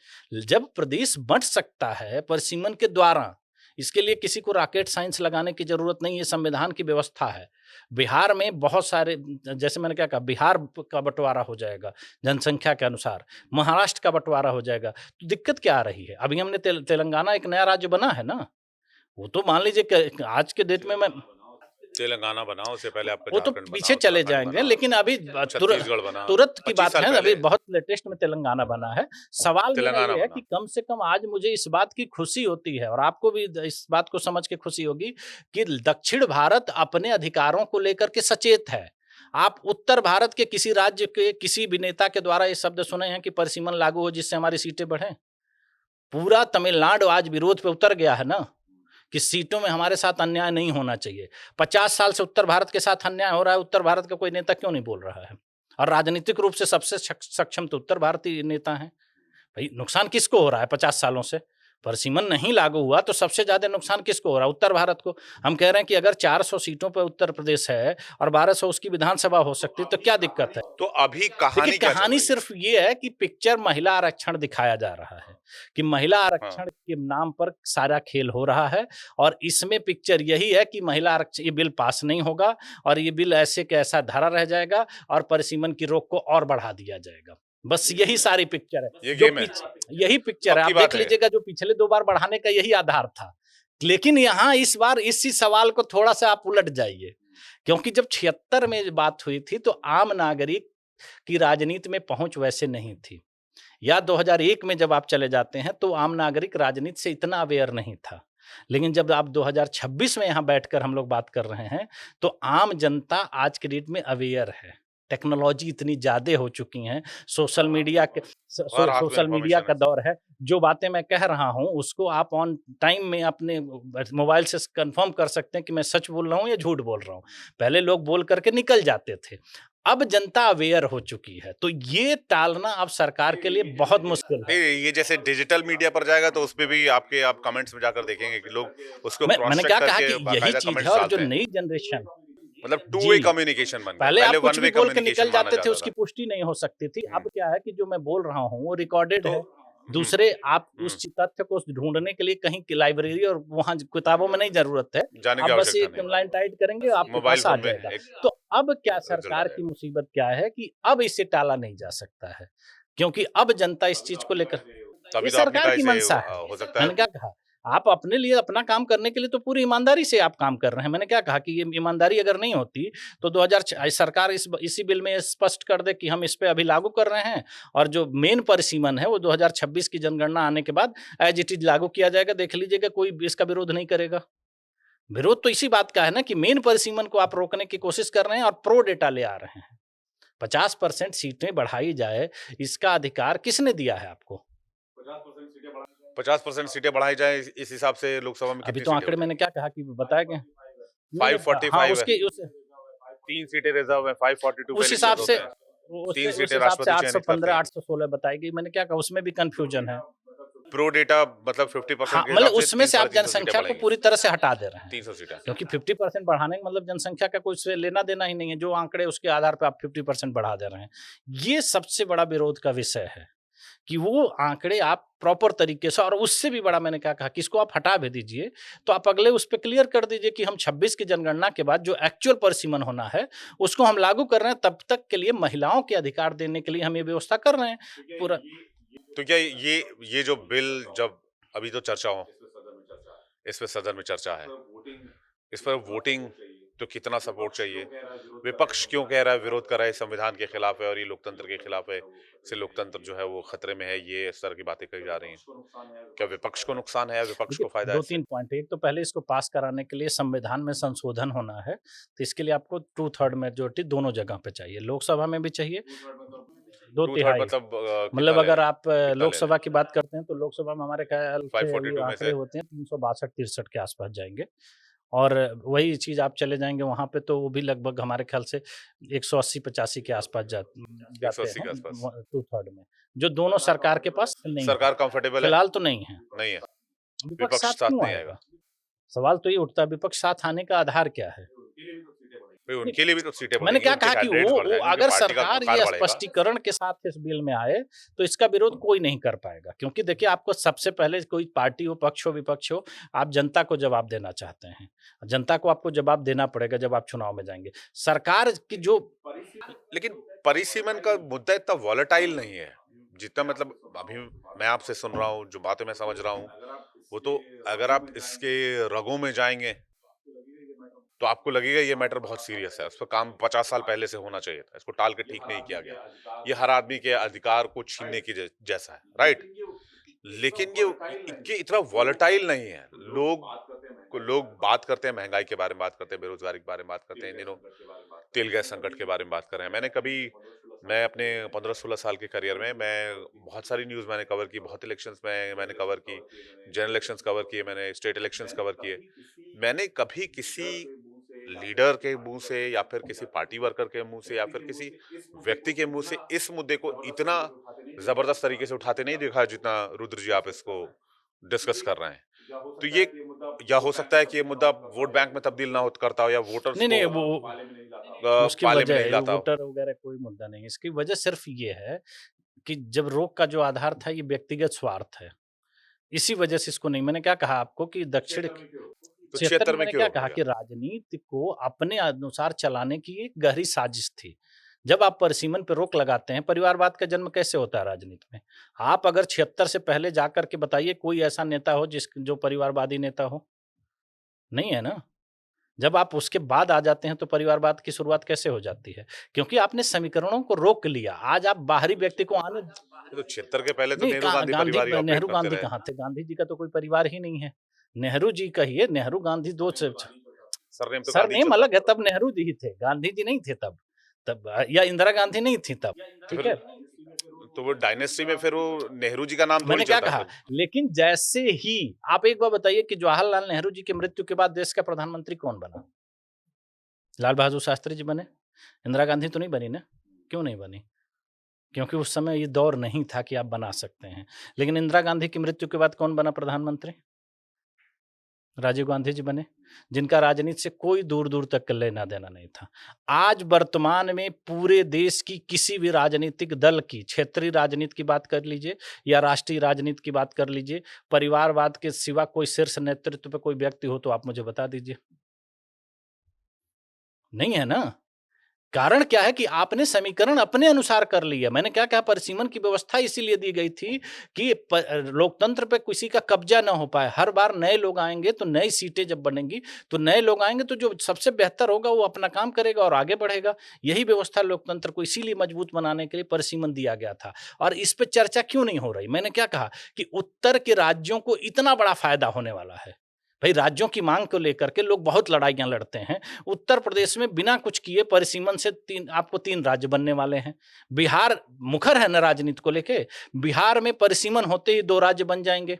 जब प्रदेश बँट सकता है परिसीमन के द्वारा, इसके लिए किसी को रॉकेट साइंस लगाने की ज़रूरत नहीं है, संविधान की व्यवस्था है। बिहार में बहुत सारे जैसे मैंने क्या कहा बिहार का बँटवारा हो जाएगा जनसंख्या के अनुसार, महाराष्ट्र का बँटवारा हो जाएगा, तो दिक्कत क्या आ रही है? अभी हमने तेलंगाना एक नया राज्य बना है ना, वो तो मान लीजिए कि आज के डेट में मैं तेलंगाना बनाओ, उससे पहले आपका वो तो झारखंड पीछे बना, चले उत्तराखंड जाएँगे, बना, लेकिन अभी छत्तीसगढ़ बना, तुरंत की 25 बात साल है, पहले अभी बहुत लेटेस्ट में तेलंगाना बना है। सवाल मेरा तेलंगाना ये है बना। कि कम से कम आज मुझे इस बात की खुशी होती है और आपको भी इस बात को समझ के खुशी होगी कि दक्षिण भारत अपने अधिकारों को लेकर के सचेत है। आप उत्तर भारत के किसी राज्य के किसी भी नेता के द्वारा ये शब्द सुने हैं कि परिसीमन लागू हो जिससे हमारी सीटें बढ़ें? पूरा तमिलनाडु आज विरोध पे उतर गया है ना। कि सीटों में हमारे साथ अन्याय नहीं होना चाहिए। 50 साल से उत्तर भारत के साथ अन्याय हो रहा है, उत्तर भारत का कोई नेता क्यों नहीं बोल रहा है? और राजनीतिक रूप से सबसे सक्षम तो उत्तर भारतीय नेता हैं। भई नुकसान किसको हो रहा है 50 सालों से? परिसीमन नहीं लागू हुआ तो सबसे ज़्यादा नुकसान किसको हो रहा है? उत्तर भारत को। हम कह रहे हैं कि अगर 400 सीटों पे उत्तर प्रदेश है और 1200 उसकी विधानसभा हो सकती है, तो क्या दिक्कत है? तो अभी देखिए, कहानी क्या चल कहानी रही है? सिर्फ ये है कि पिक्चर महिला आरक्षण दिखाया जा रहा है, कि महिला हाँ, आरक्षण के नाम पर सारा खेल हो रहा है और इसमें पिक्चर यही है कि महिला आरक्षण ये बिल पास नहीं होगा और ये बिल ऐसे के ऐसा धरा रह जाएगा और परिसीमन की रोक को और बढ़ा दिया जाएगा। बस यही सारी पिक्चर है। ये जो गेम है। यही पिक्चर है, पक्की आप बात देख है। लीजिएगा जो पिछले 2 बार बढ़ाने का यही आधार था। लेकिन यहाँ इस बार इसी सवाल को थोड़ा-सा आप उलट जाइए, क्योंकि जब 76 में बात हुई थी तो आम नागरिक की राजनीति में पहुँच वैसे नहीं थी। या 2001 में जब आप चले जाते हैं तो आम नागरिक राजनीति से इतना अवेयर नहीं था। लेकिन जब आप 2026 में यहाँ बैठकर हम लोग बात कर रहे हैं, तो आम जनता आज के डेट में अवेयर है। टेक्नोलॉजी इतनी ज़्यादा हो चुकी हैं, सोशल मीडिया के हर हाथ में सोशल मीडिया इन्फॉर्मेशन का है। दौर है। जो बातें मैं कह रहा हूँ, उसको आप ऑन टाइम में अपने मोबाइल से कन्फर्म कर सकते हैं कि मैं सच बोल रहा हूँ या झूठ बोल रहा हूँ। पहले लोग बोल करके निकल जाते थे। अब जनता अवेयर हो चुकी है, तो ये टालना अब सरकार के लिए बहुत मुश्किल है। नहीं, ये जैसे डिजिटल मीडिया पर जाएगा तो उसपे भी आप कमेंट्स में जाकर देखेंगे कि लोग उसको क्रॉस मैंने चेक क्या कहा करके कि यही बाकायदा चीज़ है कमेंट्स और जो डालते हैं। नई जनरेशन मतलब टू वे जी, कम्युनिकेशन बन गया। पहले आप पहले कुछ वन भी वे बोल के कम्युनिकेशन निकल माना जाते थे, जाता उसकी था। पुष्टि नहीं हो सकती थी। हुँ, अब क्या है कि जो मैं बोल रहा हूँ, वो रिकॉर्डेड तो है। हुँ, दूसरे आप हुँ, उस तथ्य को ढूँढने के लिए कहीं की लाइब्रेरी और वहाँ किताबों में नहीं ज़रूरत है। जाने की आप बस आवश्यकता एक नहीं। लाइन टाइप करेंगे, आपके मोबाइल पास आ फ़ोन में जाएगा। एक तो अब क्या रिजल्ट आ सरकार की जाएगा। मुसीबत क्या है कि अब इसे टाला नहीं जा सकता है, क्योंकि अब जनता इस चीज़ को लेकर ये तभी तो आपने सरकार कहा की इसे मंशा है। हो सकता है। मैंने क्या कहा, आप अपने लिए अपना काम करने के लिए तो पूरी ईमानदारी से आप काम कर रहे हैं। मैंने क्या कहा कि ये ईमानदारी अगर नहीं होती तो 2000 सरकार इसी बिल में स्पष्ट कर दे कि हम इस पे अभी लागू कर रहे हैं और जो मेन परिसीमन है वो 2026 की जनगणना आने के बाद एज इट इज लागू किया जाएगा। देख लीजिएगा, कोई इसका विरोध नहीं करेगा। विरोध तो इसी बात का है ना कि मेन परिसीमन को आप रोकने की कोशिश कर रहे हैं और प्रो डेटा ले आ रहे हैं। 50% सीटें बढ़ाई जाए, इसका अधिकार किसने दिया है आपको? 50% सीटें बढ़ाई जाएँ इस हिसाब से लोकसभा में अभी कितनी तो सीटें हो आंकड़े मैंने जाएँगी? क्या कहा कि बताया गया। नहीं, नहीं, हाँ, 545 है। उसके 3 सीटें रिज़र्व है, 542 पे उस इलेक्शंस हिसाब से होते हैं। 3 उस सीटें हिसाब से राष्ट्रपति चयनित करते 815, हैं। 816 बताई गई। मैंने क्या कहा, उसमें भी कन्फ्यूजन है। प्रो डेटा मतलब 50% हाँ, के मतलब हिसाब से उसमें 3 से आप साढ़े 300 सीटें जनसंख्या को बढ़ेंगी। पूरी तरह से हटा दे रहे हैं, 300 सीटें। क्योंकि 50% बढ़ाने का मतलब जनसंख्या का कुछ लेना-देना ही नहीं है। जो आंकड़े उसके आधार पे आप 50% बढ़ा दे रहे हैं। ये सबसे बड़ा विरोध का विषय है कि वो आंकड़े आप प्रॉपर तरीके से, और उससे भी बड़ा मैंने क्या कहा कि इसको आप हटा भी दीजिए, तो आप अगले उस पे क्लियर कर दीजिए कि हम 26 की जनगणना के बाद जो एक्चुअल परिसीमन होना है, उसको हम लागू कर रहे हैं, तब तक के लिए महिलाओं के अधिकार देने के लिए हम ये व्यवस्था कर रहे हैं। पूरा तो क्या ये जो बिल जब अभी तो चर्चा हो, इस पे सदन में चर्चा है, इस पर वोटिंग तो कितना सपोर्ट चाहिए? विपक्ष क्यों कह रहा है, विरोध कर रहा है, संविधान के खिलाफ है और ये लोकतंत्र के खिलाफ है, इससे लोकतंत्र जो है वो खतरे में है, ये इस तरह की बातें कही जा रही हैं। क्या विपक्ष को नुकसान है या विपक्ष देखिए, को फायदा है इससे? 2-3 पॉइंट है। एक तो पहले इसको पास कराने के लिए संविधान में संशोधन होना है, तो इसके लिए आपको 2/3 मेजॉरिटी दोनों जगह पे चाहिए। लोकसभा में भी चाहिए, 2 टू थर्ड तिहाई। मतलब मतलब कितना अगर आप कितना ले लोकसभा लें? की बात करते हैं, तो लोकसभा में हमारे ख्याल से अभी 542 में आंकड़े से होते हैं 362-63 के आसपास जाएँगे, और वही चीज़ आप चले जाएँगे वहाँ पे, तो वो भी लगभग हमारे ख्याल से 180-85 के आसपास जाते 180 के हैं आसपास। 2/3 में, जो दोनों सरकार के पास नहीं है। सरकार कंफर्टेबल है? फिलहाल तो नहीं है। नहीं है। विपक्ष विपक्ष साथ साथ क्यों नहीं आएगा। आएगा? सवाल तो ये उठता है, विपक्ष साथ आने का आधार क्या है? भाई नहीं, उनके लिए भी तो सीटें मैंने बढ़ेंगी, क्या उनके कहा कि कैंडिडेट्स बढ़ वो जाएंगे, उनकी अगर पार्टी का सरकार आकार ये बढ़ेगा। स्पष्टीकरण के साथ इस बिल में आए, तो इसका विरोध कोई नहीं कर पाएगा। क्योंकि देखिए, आपको सबसे पहले कोई पार्टी हो, पक्ष हो, विपक्ष हो, आप जनता को जवाब देना चाहते हैं। जनता को आपको जवाब देना पड़ेगा जब आप चुनाव में जाएँगे। सरकार की जो लेकिन परिसीमन का मुद्दा इतना वॉलेटाइल नहीं है, जितना मतलब अभी मैं आपसे सुन रहा हूँ, जो बातें मैं समझ रहा हूँ, वो तो अगर आप इसके रगों में जाएँगे, तो आपको लगेगा ये मैटर बहुत सीरियस है। उस पर काम 50 साल पहले से होना चाहिए था। इसको टाल के ठीक नहीं किया गया। ये हर आदमी के अधिकार को छीनने की जैसा है, राइट? लेकिन ये इतना वॉलेटाइल नहीं है। लोग बात करते हैं, महंगाई के बारे में बात करते हैं, बेरोजगारी के बारे में बात करते हैं, इन दिनों तेल गैस संकट के बारे में बात कर रहे हैं। मैं अपने 15-16 साल के करियर में मैं बहुत सारी न्यूज़ मैंने कवर की, बहुत इलेक्शंस मैंने कवर की, जनरल इलेक्शंस कवर किए मैंने, स्टेट इलेक्शंस कवर किए। मैंने कभी किसी लीडर के मुँह से या फिर किसी पार्टी वर्कर के मुँह से या फिर किसी व्यक्ति के मुँह से इस मुद्दे को इतना ज़बरदस्त तरीके से उठाते नहीं देखा, जितना रुद्र जी आप इसको डिस्कस कर रहे हैं। तो ये या हो सकता है कि ये मुद्दा वोट बैंक में तब्दील ना हो करता हो या वोटर्स नहीं, को नहीं, वो उसकी पाले में वजह नहीं है, लाता हो। वोटर वगैरह कोई मुद्दा नहीं है। इसकी वजह सिर्फ़ ये है कि जब रोक का जो आधार था, ये व्यक्तिगत स्वार्थ है। इसी वजह से इसको नहीं, मैंने क्या कहा आपको कि दक्षिण तो 76 में 76 में मैंने क्यों क्या रोक कहा दिया? कि राजनीति को अपने अनुसार चलाने की एक गहरी साजिश थी। जब आप परिसीमन पे रोक लगाते हैं, परिवारवाद का जन्म कैसे होता है राजनीति में? आप अगर 76 से पहले जाकर के बताइए कोई ऐसा नेता हो जो परिवारवादी नेता हो? नहीं है ना। जब आप उसके बाद आ जाते हैं तो परिवारवाद की शुरुआत कैसे हो जाती है? क्योंकि आपने समीकरणों को रोक लिया। आज आप बाहरी व्यक्ति को आने तो 76 के पहले तो नहीं, नेहरू कहाँ गांधी गांधी परिवार ही ऑपरेट नेहरू करते गांधी रहे। कहाँ थे? गांधी जी का तो कोई परिवार ही नहीं है। नेहरू जी कहिए, नेहरू गांधी 2 स सरनेम तो गांधी सरनेम चलता। अलग है, तब नेहरू जी ही थे, गांधी जी नहीं थे तब। या इंदिरा गांधी नहीं थी तब, तो ठीक फिर है? तो वो डायनेस्टी में फिर वो नेहरू जी का नाम थोड़ी मैंने क्या चलता कहा? फिर। लेकिन जैसे ही आप एक बार बताइए कि जवाहरलाल नेहरू जी की मृत्यु के बाद देश का प्रधानमंत्री कौन बना? लाल बहादुर शास्त्री जी बने। इंदिरा गांधी तो नहीं बनी ना? क्यों नहीं बनी? क्योंकि उस समय ये दौर नहीं था कि आप बना सकते हैं। लेकिन इंदिरा गांधी की मृत्यु के बाद कौन बना प्रधानमंत्री? राजीव गांधी जी बने, जिनका राजनीति से कोई दूर-दूर तक का लेना-देना नहीं था। आज वर्तमान में पूरे देश की किसी भी राजनीतिक दल की, क्षेत्रीय राजनीति की बात कर लीजिए या राष्ट्रीय राजनीति की बात कर लीजिए, परिवारवाद के सिवा कोई शीर्ष नेतृत्व पे कोई व्यक्ति हो तो आप मुझे बता दीजिए। नहीं है ना? कारण क्या है कि आपने समीकरण अपने अनुसार कर लिया। मैंने क्या कहा, परिसीमन की व्यवस्था इसीलिए दी गई थी कि लोकतंत्र पे किसी का कब्जा ना हो पाए। हर बार नए लोग आएँगे तो नई सीटें जब बनेंगी, तो नए लोग आएँगे तो जो सबसे बेहतर होगा वो अपना काम करेगा और आगे बढ़ेगा। यही व्यवस्था लोकतंत्र को इसीलिए मजबूत बनाने के लिए परिसीमन दिया गया था। और इस पे चर्चा क्यों नहीं हो रही? मैंने क्या कहा कि उत्तर के राज्यों को इतना बड़ा फ़ायदा होने वाला है। भई राज्यों की माँग को लेकर के लोग बहुत लड़ाइयाँ लड़ते हैं। उत्तर प्रदेश में बिना कुछ किए परिसीमन से 3 राज्य बनने वाले हैं। बिहार मुखर है ना राजनीति को लेके, बिहार में परिसीमन होते ही 2 राज्य बन जाएँगे।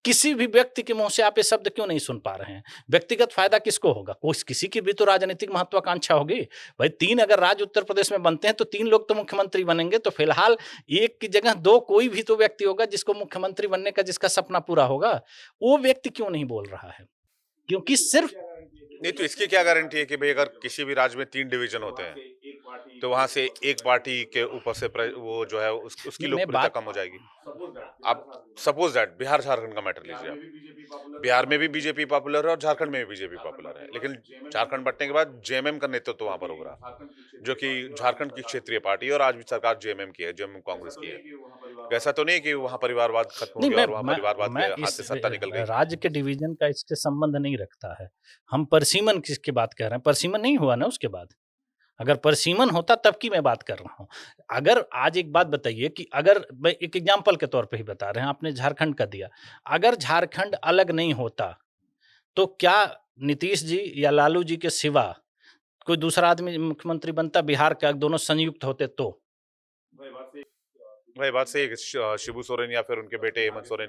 किसी भी व्यक्ति के मुँह से आप ये शब्द क्यों नहीं सुन पा रहे हैं? व्यक्तिगत फ़ायदा किसको होगा? किसी की भी तो राजनीतिक महत्वाकांक्षा होगी। भाई 3 अगर राज्य उत्तर प्रदेश में बनते हैं तो 3 लोग तो मुख्यमंत्री बनेंगे, तो फिलहाल 1 की जगह 2 कोई भी तो व्यक्ति होगा जिसको मुख्यमंत्री बनने का जिसका सपना पूरा होगा। वो व्यक्ति क्यों नहीं बोल रहा है? क्योंकि सिर्फ नहीं तो इसकी क्या गारंटी है कि भाई अगर किसी भी राज्य में 3 डिवीजन होते हैं, तो वहाँ से एक पार्टी के ऊपर से वो जो है उसकी नहीं, मैं लोकप्रियता बात कम हो जाएगी। आप सपोज दैट बिहार झारखंड का मैटर लीजिए आप। बिहार में भी बीजेपी पॉपुलर है और झारखंड में भी बीजेपी पॉपुलर है, लेकिन झारखंड बंटने के बाद जेएमएम का नेतृत्व तो वहां पर हो रहा, जो कि झारखंड की क्षेत्रीय पार्टी है और आज भी सरकार जेएमएम की है, जेएमएम कांग्रेस की है। ऐसा तो नहीं कि वहां परिवारवाद खत्म हो नहीं, गया और वहां परिवारवाद के मैं हाथ इस से सत्ता निकल गई। राज्य के डिवीजन का इससे संबंध नहीं रखता है। हम परसीमन किसकी बात कर रहे हैं? परसीमन नहीं हुआ ना उसके बाद। अगर परसीमन होता तब की मैं बात कर रहा हूँ। अगर आज एक बात बताइए कि अगर मैं एक एग्जांपल के तौर पे ही बता रहे हैं, आपने झारखंड का दिया। अगर झारखंड अलग नहीं होता, तो क्या नीतीश जी या लालू जी के सिवा कोई दूसरा आदमी मुख्यमंत्री बनता बिहार का, दोनों संयुक्त होते तो? भाई बात सही है कि शिबू सोरेन या फिर उनके बेटे हेमंत सोरेन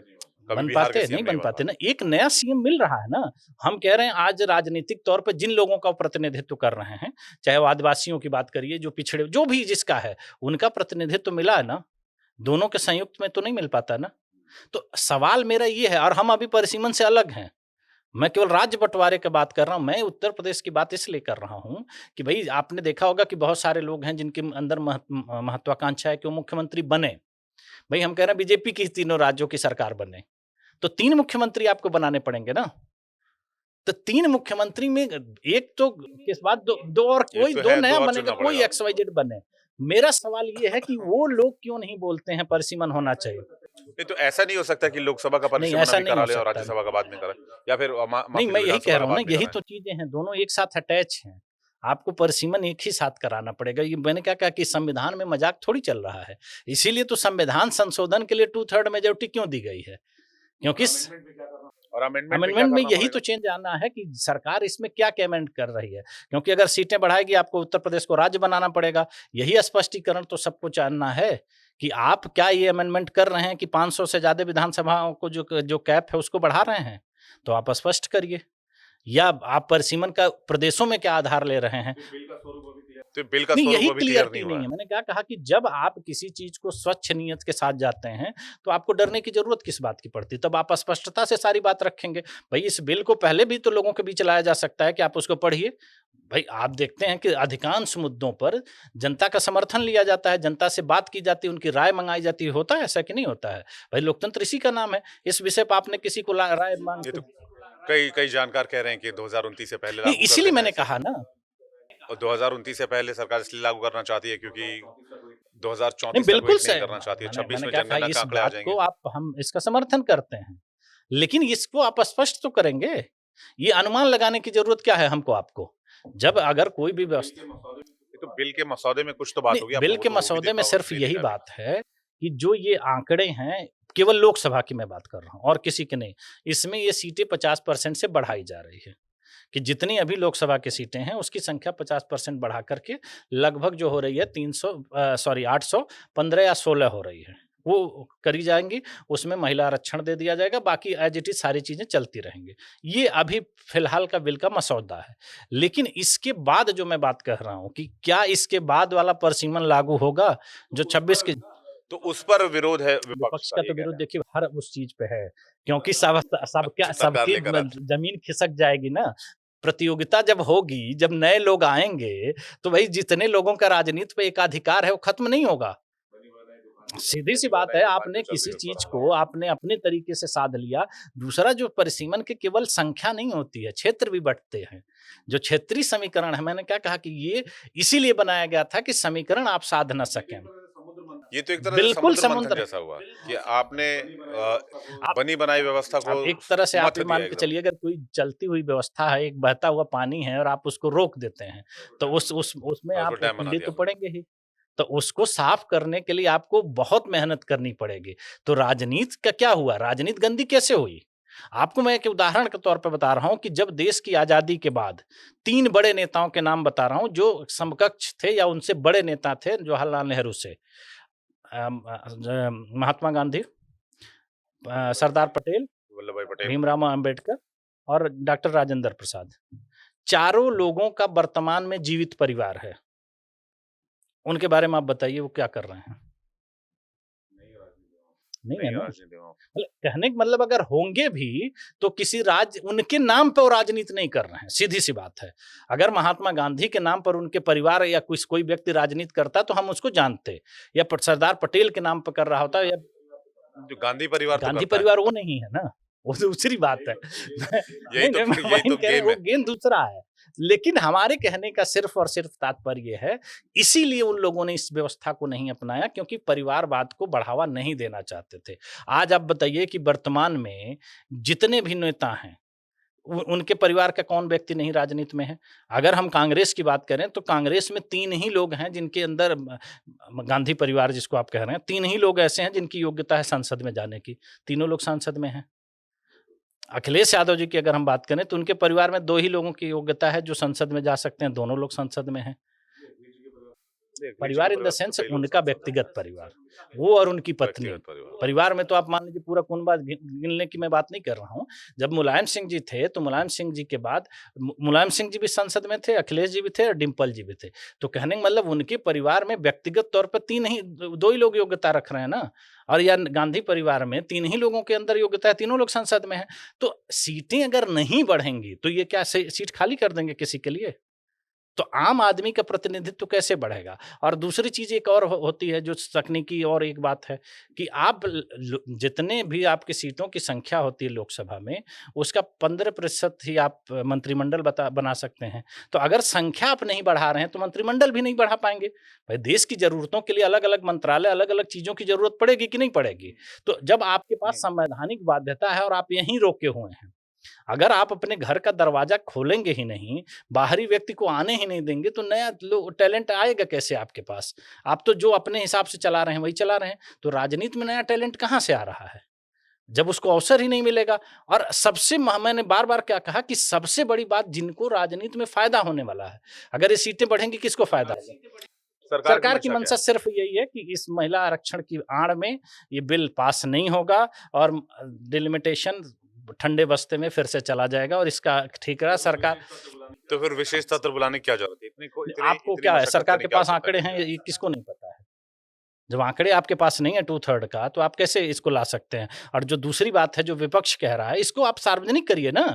कभी बन बिहार के पाते? सीएम नहीं नहीं बन बन पाते पाते। ना। एक नया सीएम मिल रहा है ना। हम कह रहे हैं आज राजनीतिक तौर पे जिन लोगों का प्रतिनिधित्व कर रहे हैं, चाहे वो आदिवासियों की बात करिए, जो पिछड़े जो भी जिसका है, उनका प्रतिनिधित्व मिला है ना। दोनों के संयुक्त में तो नहीं मिल पाता ना। तो सवाल मेरा ये है, और हम अभी परिसीमन से अलग हैं। मैं केवल राज्य बँटवारे की बात कर रहा हूँ। मैं उत्तर प्रदेश की बात इसलिए कर रहा हूँ कि भई आपने देखा होगा कि बहुत सारे लोग हैं जिनके अंदर महत्वाकांक्षा है कि वो मुख्यमंत्री बने। भई हम कह रहे हैं बीजेपी की तीनों राज्यों की सरकार बने। तो 3 मुख्यमंत्री आपको बनाने पड़ेंगे ना। तो 3 मुख्यमंत्री में एक तो के बाद 2 और एक कोई तो 2 है, दो नया और बनेगा, चुनना कोई पड़ेगा। एक्स वाई जेड बने। मेरा सवाल ये है कि वो लोग क्यों नहीं बोलते हैं परिसीमन होना चाहिए? नहीं तो ऐसा नहीं हो सकता कि लोकसभा का नहीं, परिसीमन ऐसा अभी नहीं करा हो लें और सकता। राज्यसभा का बाद में कराएं, या फिर नहीं, माफी मैं यही कह विधानसभा रहा का हूँ ना, बाद में यही कराएं। तो चीज़ें हैं, दोनों एक साथ अटैच हैं। आपको परिसीमन एक ही साथ कराना पड़ेगा। ये मैंने क्या कहा कि संविधान में मज़ाक थोड़ी चल रहा है। इसीलिए तो संविधान संशोधन के लिए 2/3 मेजॉरिटी क्यों दी गई है? क्योंकि और अमेंडमेंट में क्या अमेंडमेंट में करना यही पड़ेगा? तो चेंज आना है कि सरकार इसमें क्या अमेंड कर रही है। क्योंकि अगर सीटें बढ़ाएगी, आपको उत्तर प्रदेश को राज्य बनाना पड़ेगा। यही स्पष्टीकरण तो सबको जानना है कि आप क्या ये अमेंडमेंट कर रहे हैं कि 500 से ज़्यादा विधानसभाओं को जो कैप है उसको बढ़ा रहे हैं। तो आप स्पष्ट करिए, या आप परिसीमन का प्रदेशों में क्या आधार ले रहे हैं? तो बिल का नहीं, स्वरूप यही अभी क्लियर नहीं क्लियरिटी हुआ नहीं है। है। मैंने क्या कहा कि जब आप किसी चीज़ को स्वच्छ नीयत के साथ जाते हैं, तो आपको डरने की ज़रूरत किस बात की पड़ती है? तब आप स्पष्टता से सारी बात रखेंगे। भई इस बिल को पहले भी तो लोगों के बीच लाया जा सकता है कि आप उसको पढ़िए। भई आप देखते हैं कि अधिकांश मुद्दों पर जनता का समर्थन लिया जाता है, जनता से बात की जाती है, उनकी राय मँगाई जाती है। होता है ऐसा कि नहीं होता है? भई लोकतंत्र इसी का नाम है। इस विषय पे आपने किसी को ला राय माँग ये के तो कई कई जानकार कह रहे हैं कि 2029 से पहले नहीं, लागू कर इसीलिए देना है मैंने इसे, कहा ना। और 2029 से पहले सरकार इसलिए लागू करना चाहती है क्योंकि नहीं, 2034 तक बिल्कुल वेट नहीं सही। करना चाहती है, मैंने 26 मैंने में क्या कहा, जनगणना के इस आंकड़े आ बात जाएंगे। को आप हम इसका समर्थन करते हैं। लेकिन इसको आप स्पष्ट तो करेंगे। ये अनुमान लगाने की ज़रूरत क्या है हमको आपको? जब अगर कोई भी व्यवस्था ये तो बिल के मसौदे में कुछ तो बात नहीं, होगी, आपको बिल वो के तो वो भी मसौदे में देखना होगा, सिर्फ़ नहीं यही देखा अभी। बात है कि जो ये आंकड़े हैं, केवल लोकसभा की मैं बात कर रहा हूँ और किसी की नहीं। इसमें ये सीटें 50% से बढ़ाई जा रही है, कि जितनी अभी लोकसभा की सीटें हैं, उसकी संख्या 50% बढ़ा करके लगभग जो हो रही है 815 या 16 हो रही है। वो करी जाएँगी, उसमें महिला आरक्षण दे दिया जाएगा, बाकी एज़ इट इज़ सारी चीज़ें चलती रहेंगी। ये अभी फ़िलहाल का बिल का मसौदा है। लेकिन इसके बाद जो मैं बात कह रहा हूँ कि क्या इसके बाद वाला परिसीमन लागू होगा, जो 26 के तो उस पर विरोध है विपक्ष विपक्ष का, का ये तो कह विरोध रहे हैं। देखिए हर उस चीज़ पे है, क्योंकि सब क्या सरकार सबकी लेकर म आती ज़मीन खिसक जाएगी ना। प्रतियोगिता जब होगी, जब नए लोग आएँगे, तो भई जितने लोगों का राजनीति पे एकाधिकार है, वो खत्म नहीं होगा। सीधी-सी बात है, आपने किसी चीज़ को आपने अपने तरीके से साध लिया। दूसरा जो परिसीमन की केवल संख्या नहीं होती है, क्षेत्र भी बँटते हैं। जो क्षेत्रीय समीकरण है, मैंने क्या कहा कि ये इसीलिए बनाया गया था कि समीकरण आप साध ना सकें। ये तो एक तरह से बिल्कुल समुद्र मंथन समुद्र जैसा हुआ कि आपने आप बनी बनाई व्यवस्था को अब एक तरह से आप मथ ये दिया मान के एकदम। चलिए, अगर कोई चलती हुई व्यवस्था है, एक बहता हुआ पानी है और आप उसको रोक देते हैं, तो उस उसमें और उसको आप डैम बना पीड़ित दिया। तो पड़ेंगे ही। तो उसको साफ करने के लिए आपको बहुत मेहनत करनी पड़ेगी। तो राजनीति का क्या हुआ? राजनीति गंदी कैसे हुई? आपको मैं एक उदाहरण के तौर पे बता रहा हूँ कि जब देश की आज़ादी के बाद 3 बड़े नेताओं के नाम बता रहा हूँ, जो समकक्ष थे या उनसे बड़े नेता थे जवाहरलाल नेहरू से। महात्मा गांधी, सरदार पटेल, वल्लभ भाई पटेल। भीमराव अम्बेडकर और डॉक्टर राजेंद्र प्रसाद। चारों लोगों का वर्तमान में जीवित परिवार है। उनके बारे में आप बताइए वो क्या कर रहे हैं? नहीं है नहीं ना। राजनीति में। मतलब कहने का मतलब अगर होंगे भी तो किसी राज्य उनके नाम पे वो राजनीति नहीं कर रहे हैं, सीधी सी बात है। अगर महात्मा गांधी के नाम पर उनके परिवार या कोई व्यक्ति राजनीति करता तो हम उसको जानते, या सरदार पटेल के नाम पर कर रहा होता, या जो गांधी परिवार तो गांधी करता है। परिवार वो नहीं है ना, वो दूसरी बात है। यही तो नहीं, फिर मैं यही तो वही कह रहे हैं, गेम वो है। गेम दूसरा है। लेकिन हमारे कहने का सिर्फ और सिर्फ तात्पर्य है, इसीलिए उन लोगों ने इस व्यवस्था को नहीं अपनाया क्योंकि परिवारवाद को बढ़ावा नहीं देना चाहते थे। आज आप बताइए कि वर्तमान में जितने भी नेता हैं, उनके परिवार का कौन व्यक्ति नहीं राजनीति में है? अगर हम कांग्रेस की बात करें तो कांग्रेस में 3 ही लोग हैं जिनके अंदर गांधी परिवार जिसको आप कह रहे हैं, 3 ही लोग ऐसे हैं जिनकी योग्यता है संसद में जाने की, तीनों लोग संसद में हैं। अखिलेश यादव जी की अगर हम बात करें तो उनके परिवार में 2 ही लोगों की योग्यता है जो संसद में जा सकते हैं, दोनों लोग संसद में हैं। परिवार इन द सेंस उनका व्यक्तिगत परिवार, वो और उनकी पत्नी। व्यक्तिगत परिवार। परिवार में तो आप मान लीजिए पूरा कुनबा गिनने की मैं बात नहीं कर रहा हूँ। जब मुलायम सिंह जी थे तो मुलायम सिंह जी के बाद मुलायम सिंह जी भी संसद में थे, अखिलेश जी भी थे और डिम्पल जी भी थे। तो कहने का मतलब उनके परिवार में व्यक्तिगत तौर पर 2 ही लोग योग्यता रख रहे हैं ना। और या गांधी परिवार में 3 ही लोगों के अंदर योग्यता है, तीनों लोग संसद में हैं। तो सीटें अगर नहीं बढ़ेंगी तो ये क्या सीट खाली कर देंगे किसी के लिए? तो आम आदमी का प्रतिनिधित्व कैसे बढ़ेगा? और दूसरी चीज़ एक और होती है जो तकनीकी और एक बात है कि आप जितने भी आपकी सीटों की संख्या होती है लोकसभा में, उसका 15% ही आप मंत्रिमंडल बना सकते हैं। तो अगर संख्या आप नहीं बढ़ा रहे हैं तो मंत्रिमंडल भी नहीं बढ़ा पाएंगे। भाई देश की जरूरतों के लिए अलग अलग मंत्रालय, अलग अलग चीज़ों की जरूरत पड़ेगी कि नहीं पड़ेगी? तो जब आपके पास संवैधानिक बाध्यता है और आप यहीं रोके हुए हैं, अगर आप अपने घर का दरवाजा खोलेंगे ही नहीं, बाहरी व्यक्ति को आने ही नहीं देंगे, तो नया टैलेंट आएगा कैसे आपके पास? आप तो जो अपने हिसाब से चला रहे हैं वही चला रहे हैं, तो राजनीति में नया टैलेंट कहाँ से आ रहा है? जब उसको अवसर ही नहीं मिलेगा। और मैंने बार बार क्या कहा कि सबसे बड़ी बात जिनको राजनीति में फायदा होने वाला है, अगर ये सीटें बढ़ेंगी किसको फायदा होगा? सरकार की मंशा सिर्फ यही है कि इस महिला आरक्षण की आड़ में ये बिल पास नहीं होगा और डिलिमिटेशन ठंडे बस्ते में फिर से चला जाएगा और इसका ठिकरा सरकार। तो फिर विशेष सत्र बुलाने की क्या जरूरत है? आपको क्या है, सरकार के पास आंकड़े हैं, ये किसको नहीं पता है? जब आंकड़े आपके पास नहीं है 2/3 का, तो आप कैसे इसको ला सकते हैं? और जो दूसरी बात है जो विपक्ष कह रहा है, इसको आप सार्वजनिक करिए ना।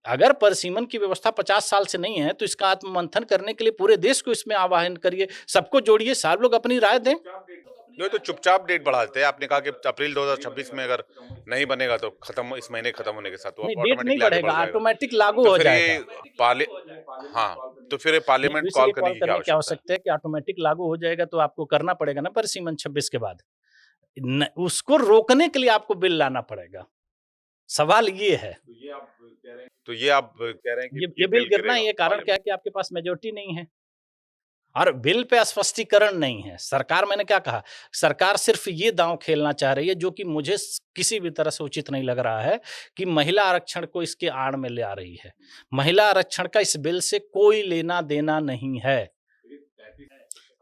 अगर परिसीमन की व्यवस्था 50 साल से नहीं है तो इसका आत्ममंथन करने के लिए पूरे देश को इसमें आह्वान करिए, सबको जोड़िए, सब लोग अपनी राय दें। नहीं तो चुपचाप डेट बढ़ा देते हैं। आपने कहा कि अप्रैल 2026 में अगर नहीं बनेगा तो खत्म, इस महीने खत्म होने के साथ तो नहीं, डेट नहीं ऑटोमेटिकली आगे बढ़ बढ़ेगा, जाएगा। ऑटोमेटिक लागू तो हो फिर जाएगा। ये तो फिर ये पार्लियामेंट इसलिए कॉल करने की क्या की आवश्यकता है? आवश्यकता है कि ऑटोमेटिक लागू हो जाएगा तो आपको करना पड़ेगा ना परिसीमन 26 के बाद। उसको रोकने के लिए आपको बिल लाना पड़ेगा। सवाल ये है। तो ये आप कह रहे हैं कि ये बिल गिरना, ये कारण क्या है कि आपके पास मेजोरिटी नहीं है और बिल पे स्पष्टीकरण नहीं है। सरकार, मैंने क्या कहा, सरकार सिर्फ ये दांव खेलना चाह रही है जो कि मुझे किसी भी तरह से उचित नहीं लग रहा है कि महिला आरक्षण को इसके आड़ में ले आ रही है। महिला आरक्षण का इस बिल से कोई लेना देना नहीं है।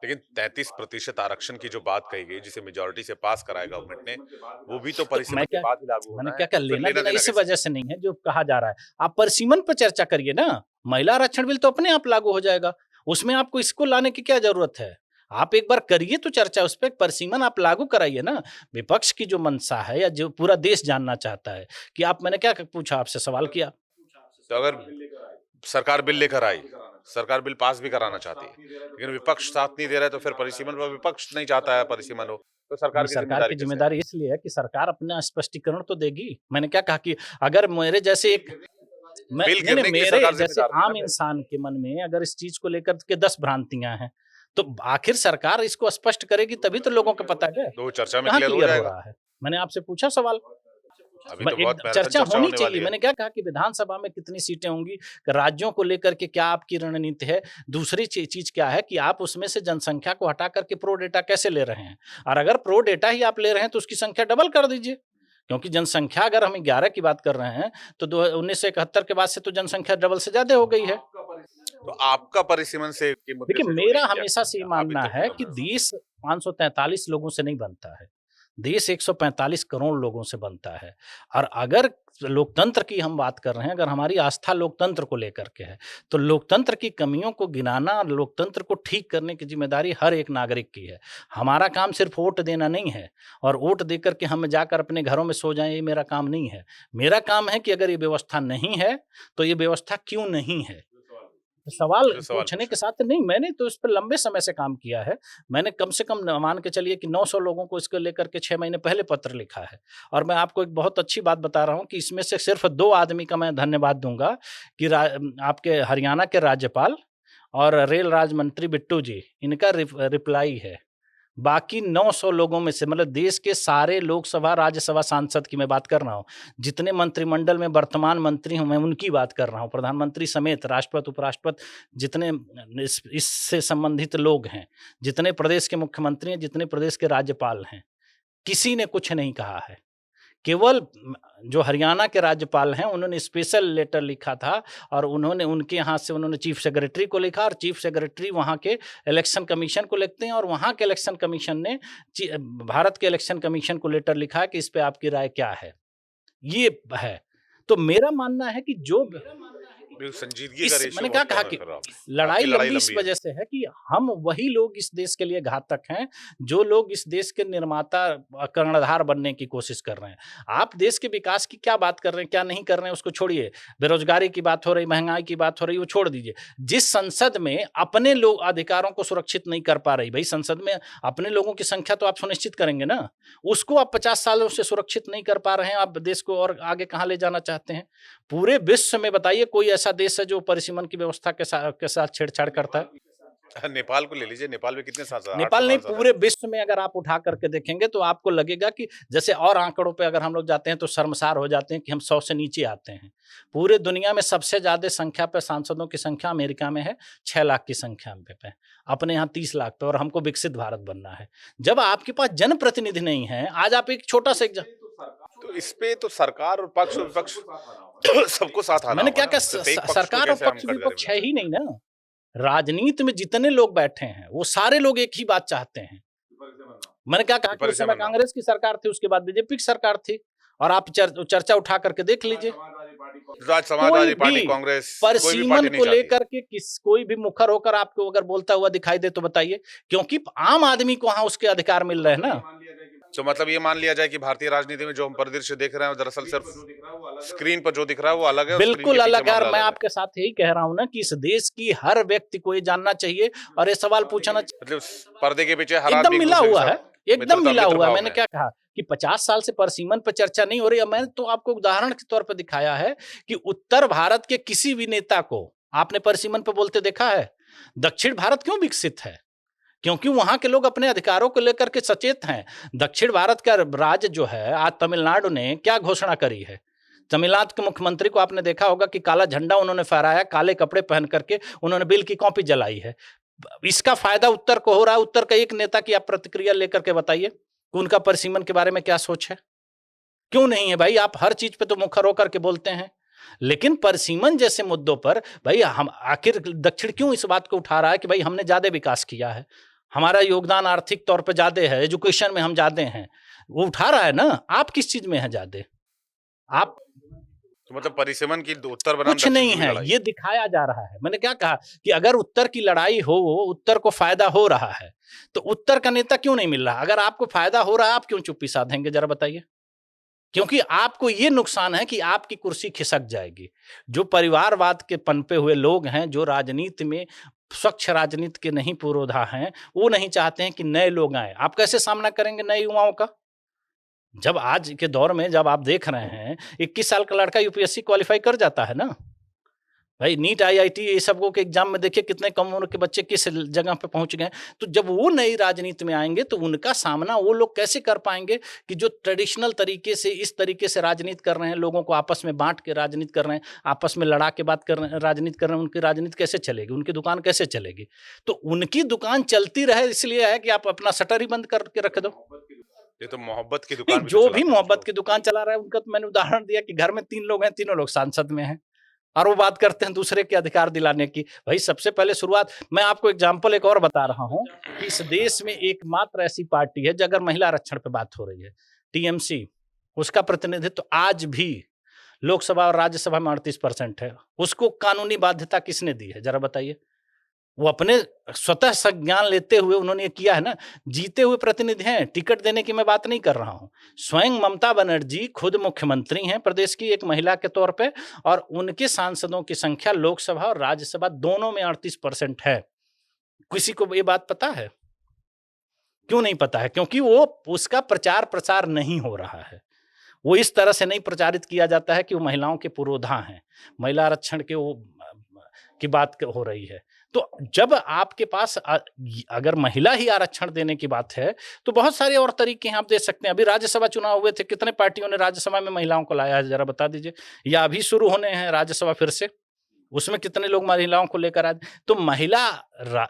लेकिन 33% आरक्षण की जो बात कही गई जिसे मेजोरिटी से पास कराया गवर्नमेंट ने, वो भी तो परिसीमन के बाद ही लागू होना मैंने है। क्या फिर लेना देना इस कैसे? वजह से नहीं है जो कहा जा रहा है। आप परिसीमन पर चर्चा करिए ना। महिला आरक्षण बिल तो अपने आप लागू हो जाएगा, उसमें आपको इसको लाने की क्या जरूरत है? आप एक बार करिए तो चर्चा, उस पर परिसीमन आप लागू कराइए ना। विपक्ष की जो मंशा है या जो पूरा देश जानना चाहता है कि आप, मैंने क्या पूछा, आपसे सवाल किया। तो अगर सरकार बिल लेकर आई, सरकार बिल पास भी कराना चाहती है, लेकिन विपक्ष साथ नहीं दे रहा है, तो फिर परिसीमन पर विपक्ष नहीं चाहता है परिसीमन हो, तो सरकार की सरकार की कैसे है? जिम्मेदारी इसलिए है कि सरकार अपना स्पष्टीकरण तो देगी। मैंने क्या कहा कि अगर मेरे जैसे एक बिल गिरने के लिए मेरे सरकार जैसे जिम्मेदार है आम ना। इंसान के मन में अगर इस चीज को लेकर के 10 भ्रांतियां हैं तो आखिर सरकार इसको स्पष्ट करेगी तभी तो लोगों को पता है। तो वो चर्चा में कहाँ क्लियर हो क्लियर हो जाएगा। रहा है? मैंने आपसे पूछा सवाल। अभी तो बहुत मैराथन चर्चा होनी होने वाली चाहिए। है। मैंने क्या कहा कि विधानसभा में कितनी सीटें होंगी, राज्यों को लेकर के क्या आपकी रणनीति है, दूसरी चीज क्या है कि आप उसमें से जनसंख्या को हटा करके प्रो डेटा कैसे ले रहे हैं। और अगर प्रो डेटा ही आप ले रहे हैं तो उसकी संख्या डबल कर दीजिए, क्योंकि जनसंख्या अगर हम 11 की बात कर रहे हैं तो 1971 के बाद से तो जनसंख्या डबल से ज्यादा हो गई है। तो आपका परिसीमन से के मुद्दे देखिए, से मेरा जोड़िए क्या हमेशा से ये कहेंगे? आप मानना इतने है खुले कि में। देश 543 लोगों से नहीं बनता है। देश 145 करोड़ लोगों से बनता है। और अगर लोकतंत्र की हम बात कर रहे हैं, अगर हमारी आस्था लोकतंत्र को लेकर के है, तो लोकतंत्र की कमियों को गिनाना और लोकतंत्र को ठीक करने की ज़िम्मेदारी हर एक नागरिक की है। हमारा काम सिर्फ़ वोट देना नहीं है और वोट देकर के हम जाकर अपने घरों में सो जाएँ, ये मेरा काम नहीं है। मेरा काम है कि अगर ये व्यवस्था नहीं है, तो ये व्यवस्था क्यों नहीं है? सवाल जो सवाल पूछने पूछा। के साथ नहीं, मैंने तो इस पे लंबे समय से काम किया है। मैंने कम से कम न मान के चलिए कि 900 लोगों को इसको लेकर के 6 महीने पहले पत्र लिखा है। और मैं आपको एक बहुत अच्छी बात बता रहा हूँ कि इसमें से सिर्फ़ 2 आदमी का मैं धन्यवाद दूँगा कि आपके हरियाणा के राज्यपाल और रेल राज्य मंत्री बिट्टू जी, इनका रिप्लाई है। बाकी 900 लोगों में से मतलब देश के सारे लोकसभा, राज्यसभा सांसद की मैं बात कर रहा हूँ। जितने मंत्रिमंडल में वर्तमान मंत्री हूँ, मैं उनकी बात कर रहा हूँ। प्रधानमंत्री समेत राष्ट्रपति, उपराष्ट्रपति जितने इससे संबंधित लोग हैं, जितने प्रदेश के मुख्यमंत्री हैं, जितने प्रदेश के राज्यपाल हैं, किसी ने कुछ नहीं कहा है। केवल जो हरियाणा के राज्यपाल हैं, उन्होंने स्पेशल लेटर लिखा था और उन्होंने उनके यहाँ से उन्होंने चीफ सेक्रेटरी को लिखा और चीफ सेक्रेटरी वहाँ के इलेक्शन कमीशन को लिखते हैं और वहाँ के इलेक्शन कमीशन ने भारत के इलेक्शन कमीशन को लेटर लिखा है कि इस पे आपकी राय क्या है? ये है। तो मेरा मानना है कि जो बिल्कुल, संजीदगी का रेशियो मैंने क्या बहुत कहा कम है कि फिर आपकी लड़ाई लंबी इस लंबी है। वजह से है कि हम वही लोग इस देश के लिए घातक हैं, जो लोग इस देश के निर्माता कर्णधार बनने की कोशिश कर रहे हैं। आप देश के विकास की क्या बात कर रहे हैं, क्या नहीं कर रहे हैं उसको छोड़िए। बेरोज़गारी की बात हो रही, महँगाई की बात हो रही, वो छोड़ दीजिए। जिस संसद में अपने लोग अधिकारों को सुरक्षित नहीं कर पा रही, भई संसद में अपने लोगों की संख्या तो आप सुनिश्चित करेंगे ना। उसको आप 50 सालों से सुरक्षित नहीं कर पा रहे हैं, आप देश को और आगे कहाँ ले जाना चाहते हैं? पूरे विश्व में बताइए कोई ऐसा देश है जो परिसीमन की व्यवस्था के साथ छेड़छाड़ करता है? नेपाल को ले लीजिए, नेपाल में कितने सांसद हैं? 800 नेपाल नहीं, सांसद हैं। पूरे विश्व में अगर आप उठा करके देखेंगे तो आपको लगेगा कि जैसे और आंकड़ों पे अगर हम लोग जाते हैं तो शर्मसार हो जाते हैं कि हम 100 से नीचे आते हैं। पूरे दुनिया में सबसे ज़्यादा संख्या पे सांसदों की संख्या अमेरिका में है, 6 लाख की संख्या पे। अपने यहाँ 30 लाख पे और हमको विकसित भारत बनना है। जब आपके पास जनप्रतिनिधि नहीं है, आज आप एक छोटा-सा तो इस पे तो सरकार और पक्ष और विपक्ष सबको साथ आना मैंने होगा क्या ना। कहा सिर्फ एक पक्ष को सरकार और कैसे हम कटघरे पक्ष-विपक्ष में ला है ही सकते नहीं ना। राजनीति में जितने लोग बैठे हैं, वो सारे लोग एक ही बात चाहते हैं। मैंने क्या कहा कि उस समय परिसीमन ना हो। कांग्रेस की सरकार थी, उसके बाद बीजेपी की सरकार थी और आप चर्चा उठा करके देख लीजिए। कोई समाजवादी पार्टी, भी कांग्रेस, कोई भी परिसीमन पार्टी नहीं को चाहती। लेकर के कोई भी मुखर होकर आपको अगर बोलता हुआ दिखाई दे तो बताइए, क्योंकि आम आदमी को वहाँ उसके अधिकार मिल रहे हैं ना। तो मतलब ये मान लिया जाए कि भारतीय राजनीति में जो हम परिदृश्य देख रहे हैं, वो दरअसल सिर्फ स्क्रीन पर जो दिख रहा है वो अलग है और स्क्रीन बिल्कुल के पीछे अलग है और मामला मैं अलग है। आपके साथ यही कह रहा हूँ ना कि इस देश की हर व्यक्ति को ये जानना चाहिए और ये सवाल पूछना मतलब पर्दे के पीछे हर एकदम आदमी एक मिला दूसरे के हुआ है, साथ एकदम मिला मित्र हुआ है। भाव मैंने में क्या कहा कि 50 साल से परिसीमन पे चर्चा नहीं हो रही है। मैंने तो आपको उदाहरण के तौर पे दिखाया है कि उत्तर भारत के किसी भी नेता को आपने परिसीमन पे बोलते देखा है? दक्षिण भारत क्यों विकसित है? क्योंकि वहाँ के लोग अपने अधिकारों को लेकर के सचेत हैं। दक्षिण भारत का राज्य जो है, आज तमिलनाडु ने क्या घोषणा करी है? तमिलनाडु के मुख्यमंत्री को आपने देखा होगा कि काला झंडा उन्होंने फहराया, काले कपड़े पहन करके उन्होंने बिल की कॉपी जलाई है। इसका फायदा उत्तर को हो रहा है। उत्तर का एक नेता की आप प्रतिक्रिया लेकर के बताइए कि उनका परिसीमन के बारे में क्या सोच है? क्यों नहीं है भाई? आप हर चीज पे तो मुखर होकर के बोलते हैं। लेकिन परिसीमन जैसे मुद्दों पर भाई हम आखिर दक्षिण क्यों इस बात को उठा रहा है कि भाई हमने ज्यादा विकास किया है, हमारा योगदान आर्थिक तौर पे ज्यादा है, एजुकेशन में हम ज्यादा हैं। वो उठा रहा है ना। आप किस चीज में है ज्यादा? आप तो मतलब परिसीमन की उत्तर बनाम कुछ दक्षिण नहीं की भी है, लड़ाई। ये दिखाया जा रहा है। मैंने क्या कहा कि अगर उत्तर की लड़ाई हो, उत्तर को फायदा हो रहा है, तो उत्तर का नेता क्यों नहीं मिल रहा? अगर आपको फायदा हो रहा है, आप क्यों चुप्पी साधेंगे? जरा बताइए। क्योंकि आपको ये नुकसान है कि आपकी कुर्सी खिसक जाएगी। जो परिवारवाद के पनपे हुए लोग हैं, जो राजनीति में स्वच्छ राजनीति के नहीं पुरोधा हैं, वो नहीं चाहते हैं कि नए लोग आएँ। आप कैसे सामना करेंगे नए युवाओं का? जब आज के दौर में जब आप देख रहे हैं 21 साल का लड़का यूपीएससी क्वालीफाई कर जाता है ना। भाई नीट, आईआईटी ये सबको के एग्जाम में देखिए कितने कम उम्र के बच्चे किस जगह पे पहुंच गए। तो जब वो नई राजनीति में आएंगे तो उनका सामना वो लोग कैसे कर पाएंगे कि जो ट्रेडिशनल तरीके से इस तरीके से राजनीति कर रहे हैं, लोगों को आपस में बांट के राजनीति कर रहे हैं, आपस में लड़ा के बात कर रहे हैं, राजनीति कर रहे हैं, उनकी राजनीति कैसे चलेगी? उनकी दुकान कैसे चलेगी? तो उनकी दुकान चलती रहे इसलिए है कि आप अपना शटर ही बंद करके रख दो। ये तो मोहब्बत की नहीं, दुकान भी तो जो भी चलाते हैं मोहब्बत लोग। की दुकान चला रहा है उनका तो मैंने उदाहरण दिया कि घर में 3 लोग हैं, तीनों लोग सांसद में हैं। और वो बात करते हैं दूसरे के अधिकार दिलाने की। भाई सबसे पहले शुरुआत, मैं आपको एग्जाम्पल एक और बता रहा हूँ कि इस देश में एकमात्र ऐसी पार्टी है, अगर महिला आरक्षण पे बात हो रही है, टीएमसी, उसका प्रतिनिधित्व आज भी लोकसभा और राज्यसभा में 38% है। उसको कानूनी बाध्यता किसने दी है, जरा बताइए? वो अपने स्वतः संज्ञान लेते हुए उन्होंने ये किया है ना। जीते हुए प्रतिनिधि हैं, टिकट देने की मैं बात नहीं कर रहा हूं। स्वयं ममता बनर्जी खुद मुख्यमंत्री हैं प्रदेश की, एक महिला के तौर पे, और उनके सांसदों की संख्या लोकसभा और राज्यसभा दोनों में 38% है। किसी को ये बात पता है? क्यों नहीं पता है? क्योंकि वो उसका प्रचार प्रसार नहीं हो रहा है। वो इस तरह से नहीं प्रचारित किया जाता है कि वो महिलाओं के पुरोधा हैं, महिला आरक्षण के वो की बात हो रही है। तो जब आपके पास अगर महिला ही आरक्षण देने की बात है, तो बहुत सारे और तरीके हैं, आप दे सकते हैं। अभी राज्यसभा चुनाव हुए थे, कितने पार्टियों ने राज्यसभा में महिलाओं को लाया है, जरा बता दीजिए? या अभी शुरू होने हैं राज्यसभा फिर से, उसमें कितने लोग महिलाओं को लेकर आए? तो महिला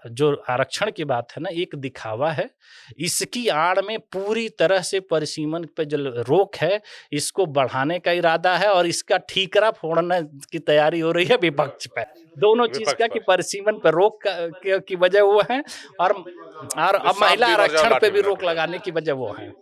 जो आरक्षण की बात है ना, एक दिखावा है। इसकी आड़ में पूरी तरह से परिसीमन पे जो रोक है, इसको बढ़ाने का इरादा है, और इसका ठीकरा फोड़ने की तैयारी हो रही है विपक्ष पे। दोनों चीज का, कि परिसीमन पर रोक की वजह वो है, और अब महिला आरक्षण पे भी रोक लगाने की वजह वो है।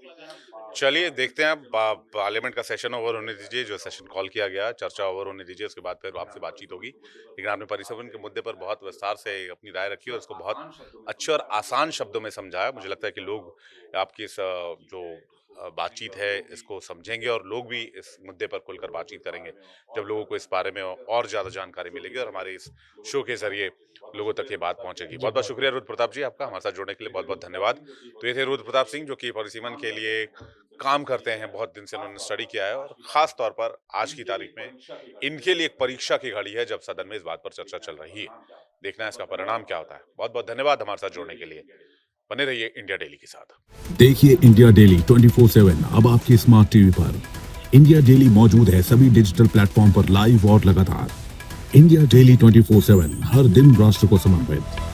चलिए देखते हैं, पार्लियामेंट का सेशन ओवर होने दीजिए, जो सेशन कॉल किया गया, चर्चा ओवर होने दीजिए, उसके बाद फिर आपसे बातचीत होगी। लेकिन आपने परिसीमन के मुद्दे पर बहुत विस्तार से अपनी राय रखी और इसको बहुत अच्छे और आसान शब्दों में समझाया। मुझे लगता है कि लोग आपकी इस जो बातचीत है इसको समझेंगे, और लोग भी इस मुद्दे पर खुलकर बातचीत करेंगे जब लोगों को इस बारे में और ज्यादा जानकारी मिलेगी, और हमारे इस शो के जरिए लोगों तक ये बात पहुंचेगी। बहुत बहुत शुक्रिया रुद्र प्रताप जी, आपका हमारे साथ जुड़ने के लिए बहुत बहुत धन्यवाद। तो ये थे रुद्र प्रताप सिंह, जो कि परिसीमन के लिए काम करते हैं, बहुत दिन से उन्होंने स्टडी किया है, और खास तौर पर आज की तारीख में इनके लिए एक परीक्षा की घड़ी है, जब सदन में इस बात पर चर्चा चल रही है। देखना है इसका परिणाम क्या होता है। बहुत बहुत धन्यवाद हमारे साथ जुड़ने के लिए। बने रहिए इंडिया डेली के साथ। देखिए इंडिया डेली 24/7 अब आपकी स्मार्ट टीवी पर। इंडिया डेली मौजूद है सभी डिजिटल प्लेटफॉर्म पर लाइव और लगातार। इंडिया डेली 24/7 हर दिन राष्ट्र को समर्पित।